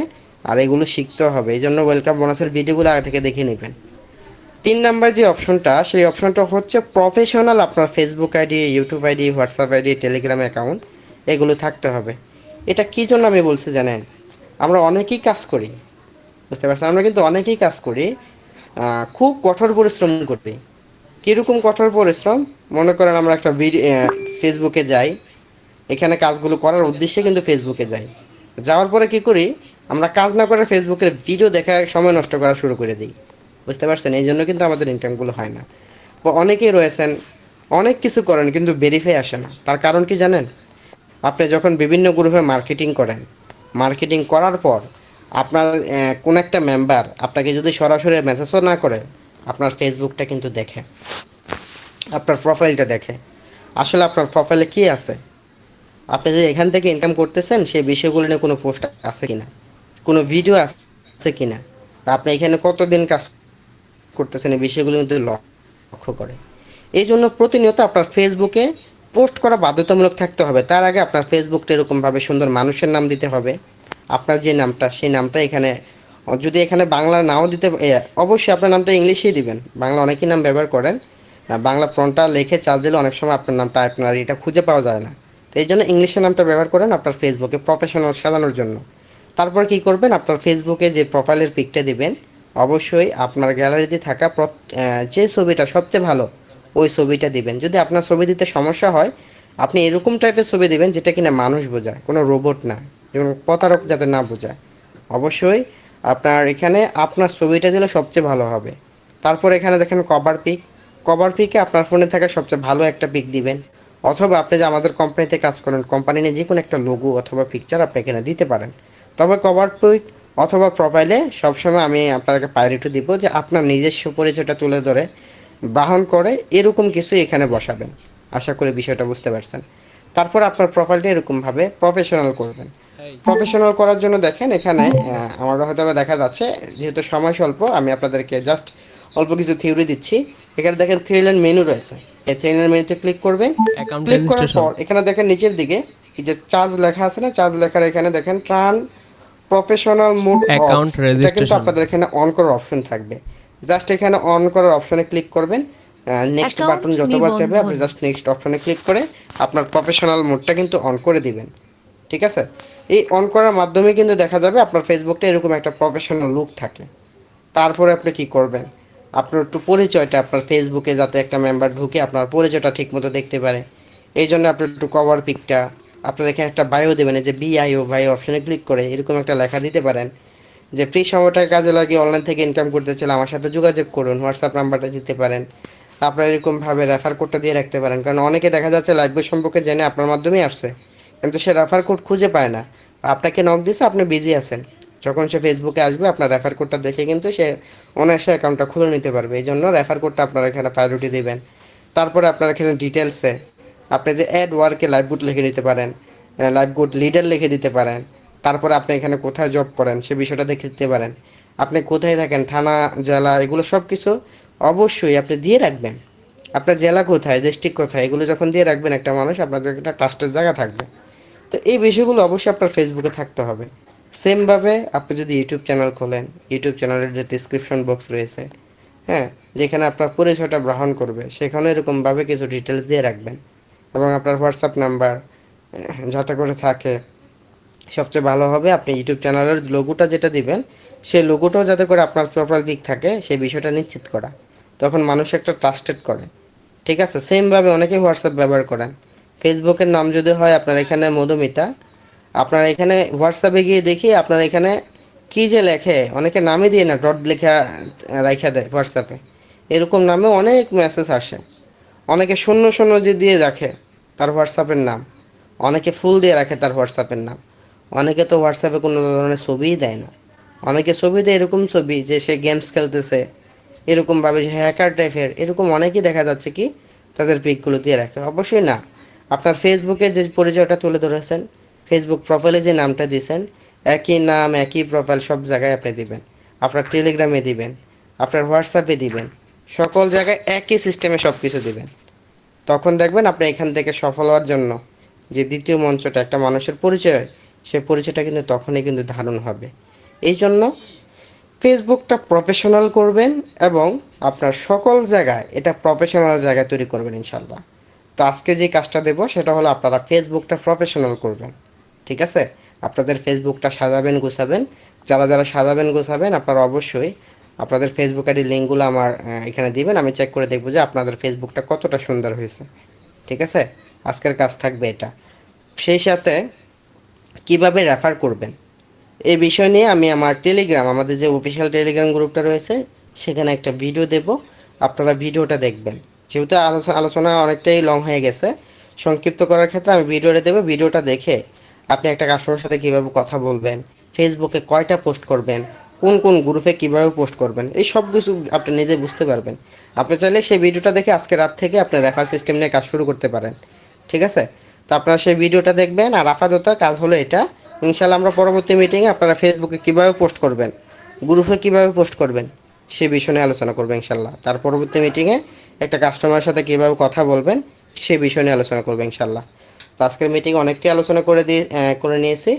আর এগুলো শিখতেও হবে। এই জন্য ওয়েলকাম বোনাসের ভিডিওগুলো আগে থেকে দেখে নেবেন। 3 নাম্বার যে অপশনটা, সেই অপশনটা হচ্ছে প্রফেশনাল আপনার Facebook ID, YouTube ID, WhatsApp ID, Telegram account এগুলো থাকতে হবে। এটা কী জন্য আমি বলছি জানেন? আমরা অনেকেই কাজ করি, বুঝতে পারছেন? আমরা কিন্তু অনেকেই কাজ করি, খুব কঠোর পরিশ্রম করি। কীরকম কঠোর পরিশ্রম? মনে করেন আমরা একটা ভিডিও ফেসবুকে যাই, এখানে কাজগুলো করার উদ্দেশ্যে কিন্তু ফেসবুকে যাই। যাওয়ার পরে কি করি? আমরা কাজ না করে ফেসবুকের ভিডিও দেখায় সময় নষ্ট করা শুরু করে দিই। বুঝতে পারছেন? এই জন্য কিন্তু আমাদের ইনকামগুলো হয় না। বা অনেকেই রয়েছেন, অনেক কিছু করেন কিন্তু ভেরিফাই আসে না। তার কারণ কি জানেন? আপনি যখন বিভিন্ন গ্রুপে মার্কেটিং করেন, মার্কেটিং করার পর আপনার কোনো একটা মেম্বার আপনাকে যদি সরাসরি মেসেজও না করে, আপনার ফেসবুকটা কিন্তু দেখে, আপনার প্রোফাইলটা দেখে। আসলে আপনার প্রোফাইলে কী আছে? আপনি যে এখান থেকে ইনকাম করতেছেন সেই বিষয়গুলো নিয়ে কোনো পোস্ট আছে কিনা, কোনো ভিডিও আছে কিনা, আপনি এখানে কতদিন কাজ করতেছেন, এই বিষয়গুলো কিন্তু লক্ষ্য করে। এই জন্য প্রতিনিয়ত আপনার ফেসবুকে পোস্ট করা বাধ্যতামূলক থাকতে হবে। তার আগে আপনার ফেসবুকটা এরকমভাবে সুন্দর মানুষের নাম দিতে হবে। আপনার যে নামটা সেই নামটা এখানে, যদি এখানে বাংলা নাও দিতে অবশ্যই আপনার নামটা ইংলিশেই দিবেন। বাংলা অনেকেই নাম ব্যবহার করেন, বাংলা ফ্রন্টটা লিখে চার্জ দিলে অনেক সময় আপনার নামটা আপনার এটা খুঁজে পাওয়া যায় না। তো এই জন্য ইংলিশের নামটা ব্যবহার করেন আপনার ফেসবুকে প্রফেশনাল সাজানোর জন্য। তারপর কি করবেন? আপনার ফেসবুকে যে প্রোফাইলের পিকটা দিবেন, অবশ্যই আপনার গ্যালারিতে থাকা যে ছবিটা সবচেয়ে ভালো ওই ছবিটা দিবেন। যদি আপনার ছবি দিতে সমস্যা হয়, আপনি এরকম টাইপের ছবি দিবেন যেটা কিনা মানুষ বোঝায়, কোনো রোবট না, যেমন প্রতারক যাতে না বোঝায়। অবশ্যই আপনার এখানে আপনার ছবিটা দিলে সবচেয়ে ভালো হবে। তারপর এখানে দেখেন কভার পিক, কভার পিকে আপনার ফোনে থাকা সবচেয়ে ভালো একটা পিক দিবেন। অথবা আপনি যে আমাদের কোম্পানিতে কাজ করেন, কোম্পানি নিয়ে যে কোনো একটা লোগো অথবা পিকচার আপনি এখানে দিতে পারেন। তবে কভার পিক অথবা প্রোফাইলে সবসময় আমি আপনাকে প্রায়োরিটি দিব যে আপনার নিজস্ব পরিচয়টা তুলে ধরে বাহন করে এরকম কিছু এখানে বসাবেন। আশা করি বিষয়টা বুঝতে পারছেন। তারপর আপনার প্রোফাইলটা এরকমভাবে প্রফেশনাল করবেন। প্রফেশনাল করার জন্য দেখেন এখানে আমার হয়তো দেখা যাচ্ছে, যেহেতু সময় স্বল্প আমি আপনাদেরকে জাস্ট অল্প কিছু থিওরি দিচ্ছি। এখানে দেখেন থ্রি লাইন মেনু রয়েছে, এই থ্রি লাইন মেনুতে ক্লিক করবেন। অ্যাকাউন্ট ক্লিক করার রেজিস্ট্রেশন, পর এখানে দেখেন নিচের দিকে এই যে চার্জ লেখা আছে না, চার্জ লেখার এখানে দেখেন ট্রান প্রফেশনাল মোড অফ, অ্যাকাউন্ট এটা কিন্তু রেজিস্ট্রেশন, আপনাদের এখানে অন করার অপশন থাকবে। জাস্ট এখানে অন করার অপশনে ক্লিক করবেন। নেক্সট বাটন অ্যাকাউন্ট যতবার চাইবে আপনি নিবন্ধন। জাস্ট নেক্সট অপশনে ক্লিক করে আপনার প্রফেশনাল মোডটা কিন্তু অন করে দিবেন। ঠিক আছে? এই অন করার মাধ্যমে কিন্তু দেখা যাবে আপনার ফেসবুকটা এরকম একটা প্রফেশনাল লুক থাকে। তারপরে আপনি কি করবেন? আপনার একটু পরিচয়টা আপনার ফেসবুকে যাতে একটা মেম্বার ঢুকে আপনার পরিচয়টা ঠিকমতো দেখতে পারে, এই জন্য আপনি একটু কভার পিকটা আপনার এখানে একটা বায়ো দেবেন, এই যে বিআইও বায়ো অপশনে ক্লিক করে এরকম একটা লেখা দিতে পারেন যে ফ্রি সময়টা কাজে লাগিয়ে অনলাইন থেকে ইনকাম করতে চাইলে আমার সাথে যোগাযোগ করুন, হোয়াটসঅ্যাপ নাম্বারটা দিতে পারেন। আপনারা এরকমভাবে রেফার কোডটা দিয়ে রাখতে পারেন, কারণ অনেকে দেখা যাচ্ছে লাইভ বই সম্পর্কে জেনে আপনার মাধ্যমেই আসছে, কিন্তু সে রেফার কোড খুঁজে পায় না। আপনাকে নক দিছে, আপনি বিজি আছেন, যখন সে ফেসবুকে আসবে আপনার রেফার কোডটা দেখে কিন্তু সে অনায়াসে অ্যাকাউন্টটা খুলে নিতে পারবে। এই জন্য রেফার কোডটা আপনারা এখানে প্রায়োরিটি দিবেন। তারপরে আপনারা এখানে ডিটেলসে আপনি যে অ্যাড ওয়ার্কে লাইভ গুড লিখে দিতে পারেন, লাইভ গুড লিডার লিখে দিতে পারেন। তারপরে আপনি এখানে কোথায় জব করেন সে বিষয়টা দেখে দিতে পারেন। আপনি কোথায় থাকেন, থানা, জেলা, এগুলো সব কিছু অবশ্যই আপনি দিয়ে রাখবেন। আপনার জেলা কোথায়, ডিস্ট্রিক্ট কোথায়, এগুলো যখন দিয়ে রাখবেন একটা মানুষ আপনার একটা ট্রাস্টের জায়গা থাকবে। তো এই বিষয়গুলো অবশ্যই আপনার ফেসবুকে থাকতে হবে। সেমভাবে আপনি যদি ইউটিউব চ্যানেল খোলেন, ইউটিউব চ্যানেলের যে ডিসক্রিপশন বক্স রয়েছে, হ্যাঁ, যেখানে আপনার পরিচয়টা গ্রহণ করবে সেখানে এরকমভাবে কিছু ডিটেলস দিয়ে রাখবেন। এবং আপনার হোয়াটসঅ্যাপ নাম্বার যাতে করে থাকে। সবচেয়ে ভালো হবে আপনি ইউটিউব চ্যানেলের লোগোটা যেটা দিবেন সেই লোগোটাও যাতে করে আপনার প্রপার দিক থাকে সেই বিষয়টা নিশ্চিত করা। তখন মানুষ একটা ট্রাস্টেড করে। ঠিক আছে? সেমভাবে অনেকেই হোয়াটসঅ্যাপ ব্যবহার করেন। ফেসবুকের নাম যদি হয় আপনার এখানে মধুমিতা, আপনার এখানে হোয়াটসঅ্যাপে গিয়ে দেখি আপনার এখানে কী যে লেখে, অনেকে নামই দিয়ে না, ডট লেখা রাইখা দেয় হোয়াটসঅ্যাপে। এরকম নামে অনেক মেসেজ আসে। অনেকে শূন্য শূন্য যে দিয়ে রাখে তার হোয়াটসঅ্যাপের নাম, অনেকে ফুল দিয়ে রাখে তার হোয়াটসঅ্যাপের নাম, অনেকে তো হোয়াটসঅ্যাপে কোনো ধরনের ছবিই দেয় না। অনেকে ছবি দেয় এরকম ছবি যে সে গেমস খেলতেছে, এরকমভাবে যে হ্যাকার টাইপের, এরকম অনেকেই দেখা যাচ্ছে কি তাদের পিকগুলো দিয়ে রাখে। অবশ্যই না, আপনার ফেসবুকে যে পরিচয়টা তুলে ধরেছেন, ফেসবুক প্রোফাইলে যে নামটা দিয়েছেন, একই নাম একই প্রোফাইল সব জায়গায় আপনি দিবেন। আপনার টেলিগ্রামে দিবেন, আপনার হোয়াটসঅ্যাপে দিবেন, সকল জায়গায় একই সিস্টেমে সব কিছু দিবেন। তখন দেখবেন আপনি এখান থেকে সফল হওয়ার জন্য যে দ্বিতীয় মঞ্চটা একটা মানুষের পরিচয়, সে পরিচয়টা কিন্তু তখনই কিন্তু ধারণ হবে। এই জন্য ফেসবুকটা প্রফেশনাল করবেন এবং আপনার সকল জায়গায় এটা প্রফেশনাল জায়গায় তৈরি করবেন ইনশাল্লাহ। তো আজকে যে কাজটা দেবো সেটা হলো আপনারা ফেসবুকটা প্রফেশনাল করবেন। ঠিক আছে? আপনাদের ফেসবুকটা সাজাবেন গুছাবেন। যারা যারা সাজাবেন গুছাবেন আপনারা অবশ্যই আপনাদের ফেসবুক আইডি লিঙ্কগুলো আমার এখানে দিবেন। আমি চেক করে দেখবো যে আপনাদের ফেসবুকটা কতটা সুন্দর হয়েছে। ঠিক আছে? আজকের কাজ থাকবে এটা। সেই সাথে কিভাবে রেফার করবেন এই বিষয় নিয়ে আমি আমার টেলিগ্রাম, আমাদের যে অফিসিয়াল টেলিগ্রাম গ্রুপটা রয়েছে সেখানে একটা ভিডিও দেব। আপনারা ভিডিওটা দেখবেন। যেহেতু আলোচনা অনেকটাই লং হয়ে গেছে, সংক্ষিপ্ত করার ক্ষেত্রে আমি ভিডিওটা দেবো। ভিডিওটা দেখে আপনি একটা কাস্টমারের সাথে কীভাবে কথা বলবেন, ফেসবুকে কয়টা পোস্ট করবেন, কোন কোন গ্রুপে কীভাবে পোস্ট করবেন, এই সব কিছু আপনি নিজে বুঝতে পারবেন। আপনি চাইলে সেই ভিডিওটা দেখে আজকে রাত থেকে আপনি রেফার সিস্টেম নিয়ে কাজ শুরু করতে পারেন। ঠিক আছে? তো আপনারা সেই ভিডিওটা দেখবেন। আর আপাতত কাজ হলো এটা, ইনশাল্লাহ আমরা পরবর্তী মিটিংয়ে আপনারা ফেসবুকে কীভাবে পোস্ট করবেন, গ্রুপে কীভাবে পোস্ট করবেন সে বিষয় নিয়ে আলোচনা করবো ইনশাল্লাহ। তার পরবর্তী মিটিংয়ে একটা কাস্টমারের সাথে কীভাবে কথা বলবেন সে বিষয় নিয়ে আলোচনা করবো ইনশাল্লাহ। তো আজকের মিটিং অনেকটাই আলোচনা করে নিয়েছি।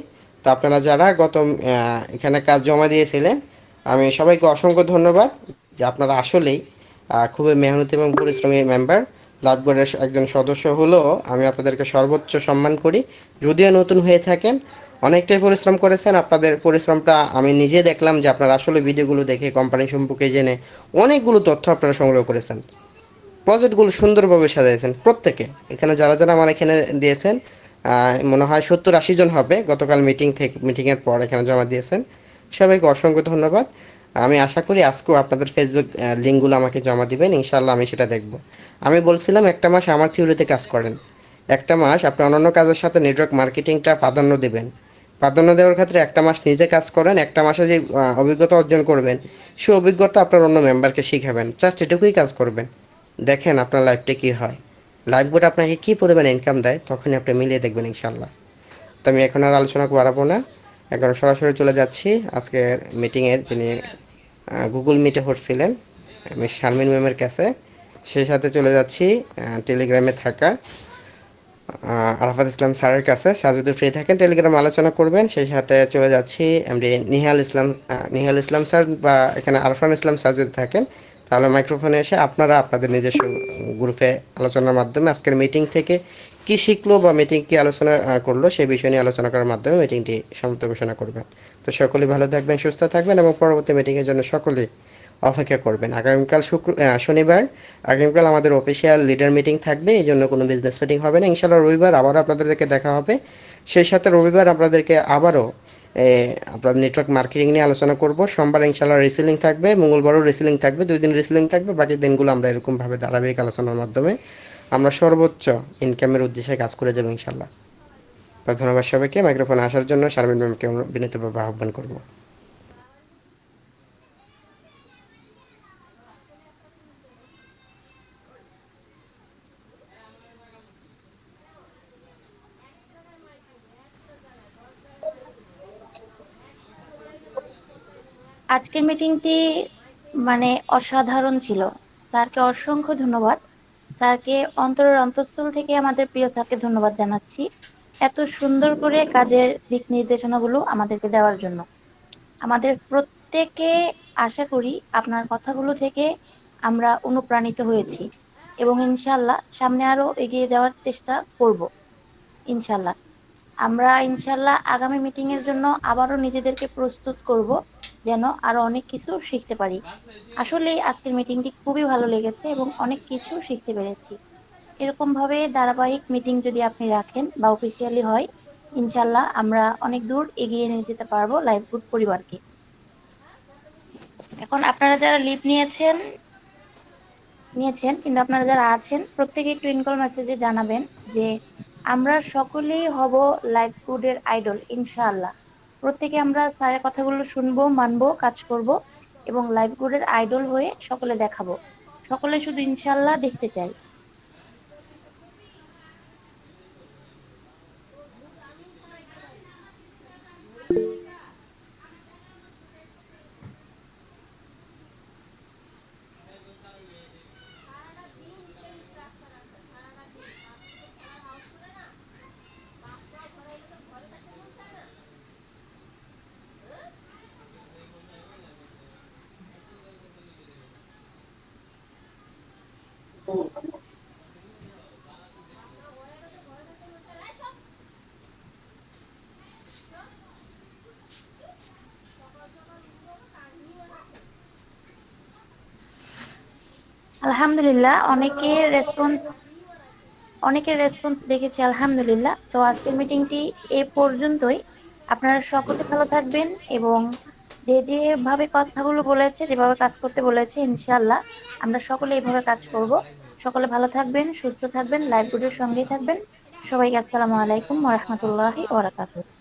তো আপনারা যারা গত এখানে কাজ জমা দিয়েছিলেন আমি সবাইকে অসংখ্য ধন্যবাদ যে আপনারা আসলেই খুবই মেহনতি এবং পরিশ্রমী মেম্বার। লাভ বোর্ডের একজন সদস্য হলেও আমি আপনাদেরকে সর্বোচ্চ সম্মান করি। যদিও নতুন হয়ে থাকেন, অনেকটাই পরিশ্রম করেছেন। আপনাদের পরিশ্রমটা আমি নিজে দেখলাম যে আপনারা আসলে ভিডিওগুলো দেখে কোম্পানি সম্পর্কে জেনে অনেকগুলো তথ্য আপনারা সংগ্রহ করেছেন। প্রজেক্টগুলো সুন্দরভাবে সাজিয়েছেন প্রত্যেকে। এখানে যারা যারা আমার এখানে দিয়েছেন মনে হয় 70-80 জন হবে গতকাল মিটিংয়ের পর এখানে জমা দিয়েছেন। সবাইকে অসংখ্য ধন্যবাদ। আমি আশা করি আজকেও আপনাদের ফেসবুক লিঙ্কগুলো আমাকে জমা দিবেন, ইনশাল্লাহ আমি সেটা দেখব। আমি বলছিলাম একটা মাস আমার থিওরিতে কাজ করেন, একটা মাস আপনি অন্যান্য কাজের সাথে নেটওয়ার্ক মার্কেটিংটা প্রাধান্য দেবেন। প্রাধান্য দেওয়ার ক্ষেত্রে একটা মাস নিজে কাজ করেন, একটা মাসে যে অভিজ্ঞতা অর্জন করবেন সেই অভিজ্ঞতা আপনার অন্য মেম্বারকে শিখাবেন। জাস্ট এটুকুই কাজ করবেন, দেখেন আপনার লাইফটা কী হয়। লাইফ বোর্ড আপনাকে কী পরিমাণ ইনকাম দেয় তখনই আপনি মিলিয়ে দেখবেন ইনশাল্লাহ। তো আমি এখন আর আলোচনা বাড়াবো না, এখন সরাসরি চলে যাচ্ছি আজকের মিটিংয়ের যিনি গুগল মিটে হচ্ছিলেন আমি শারমিন ম্যামের কাছে। সেই সাথে চলে যাচ্ছি টেলিগ্রামে থাকা আরাফাত ইসলাম স্যারের কাছে। স্যার যদি ফ্রি থাকেন টেলিগ্রামে আলোচনা করবেন। সেই সাথে চলে যাচ্ছি এমডি নিহাল ইসলাম স্যার বা এখানে আরফান ইসলাম স্যার যদি থাকেন তাহলে মাইক্রোফোনে এসে আপনারা আপনাদের নিজস্ব গ্রুপে আলোচনার মাধ্যমে আজকের মিটিং থেকে কী শিখলো বা মিটিং কী আলোচনা করলো সেই বিষয় নিয়ে আলোচনা করার মাধ্যমে মিটিংটি সমাপ্ত ঘোষণা করবেন। তো সকলেই ভালো থাকবেন, সুস্থ থাকবেন এবং পরবর্তী মিটিংয়ের জন্য সকলেই অপেক্ষা করবেন। আগামীকাল শনিবার আগামীকাল আমাদের অফিসিয়াল লিডার মিটিং থাকবে, এই জন্য কোনো বিজনেস মিটিং হবে না। ইনশাআল্লাহ রবিবার আবারও আপনাদেরকে দেখা হবে। সেই সাথে রবিবার আপনাদেরকে আবারও আপনার নেটওয়ার্ক মার্কেটিং নিয়ে আলোচনা করব। সোমবার ইনশাআল্লাহ রিসেলিং থাকবে, মঙ্গলবারও রিসেলিং থাকবে, 2 দিন রিসেলিং থাকবে। বাকি দিনগুলো আমরা এরকমভাবে ধারাবাহিক আলোচনার মাধ্যমে আমরা সর্বোচ্চ ইনকামের উদ্দেশ্যে কাজ করে যাবো ইনশাআল্লাহ। তো ধন্যবাদ সবাইকে। মাইক্রোফোনে আসার জন্য শারমিন ম্যামকে বিনীতভাবে আহ্বান করব। আজকের মিটিংটি মানে অসাধারণ ছিল। স্যারকে অসংখ্য ধন্যবাদ। স্যারকে অন্তরের অন্তঃস্থল থেকে আমাদের প্রিয় স্যারকে ধন্যবাদ জানাচ্ছি এত সুন্দর করে কাজের দিক নির্দেশনাগুলো আমাদেরকে দেওয়ার জন্য। আমাদের প্রত্যেকে আশা করি আপনার কথাগুলো থেকে আমরা অনুপ্রাণিত হয়েছি এবং ইনশাল্লাহ সামনে আরো এগিয়ে যাওয়ার চেষ্টা করব। ইনশাল্লাহ আমরা ইনশাল্লাহ আগামী মিটিং এর জন্য আবারও নিজেদেরকে প্রস্তুত করব, যেন আরো অনেক কিছু শিখতে পারি। আসলে আজকের মিটিংটি খুবই ভালো লেগেছে এবং অনেক কিছু শিখতে পেরেছি। এরকম ভাবে ধারাবাহিক মিটিং যদি আপনি রাখেন বা অফিসিয়ালি হয়, ইনশাল্লাহ আমরা অনেক দূর এগিয়ে নিয়ে যেতে পারবো লাইফগুড পরিবারকে। এখন আপনারা যারা লিভ নিয়েছেন কিন্তু আপনারা যারা আছেন প্রত্যেকে একটু ইনকল মেসেজে জানাবেন যে আমরা সকলেই হব লাইফগুডের আইডল ইনশাআল্লাহ। প্রত্যেকে আমরা স্যারের কথাগুলো শুনবো, মানবো, কাজ করব এবং লাইফগুডের আইডল হয়ে সকলে দেখাবো। সকলে শুধু ইনশাআল্লাহ দেখতে চাই। আলহামদুলিল্লাহ অনেকের রেসপন্স দেখেছি আলহামদুলিল্লাহ। তো আজকের মিটিংটি এ পর্যন্তই। আপনারা সকলে ভালো থাকবেন এবং যে যেভাবে কথাগুলো বলেছে, যেভাবে কাজ করতে বলেছে, ইনশাআল্লাহ আমরা সকলে এইভাবে কাজ করব। সকলে ভালো থাকবেন, সুস্থ থাকবেন, লাইফ গুডের সঙ্গেই থাকবেন। সবাইকে আসসালামু আলাইকুম ওয়া রাহমাতুল্লাহি ওয়া বারাকাতুহু।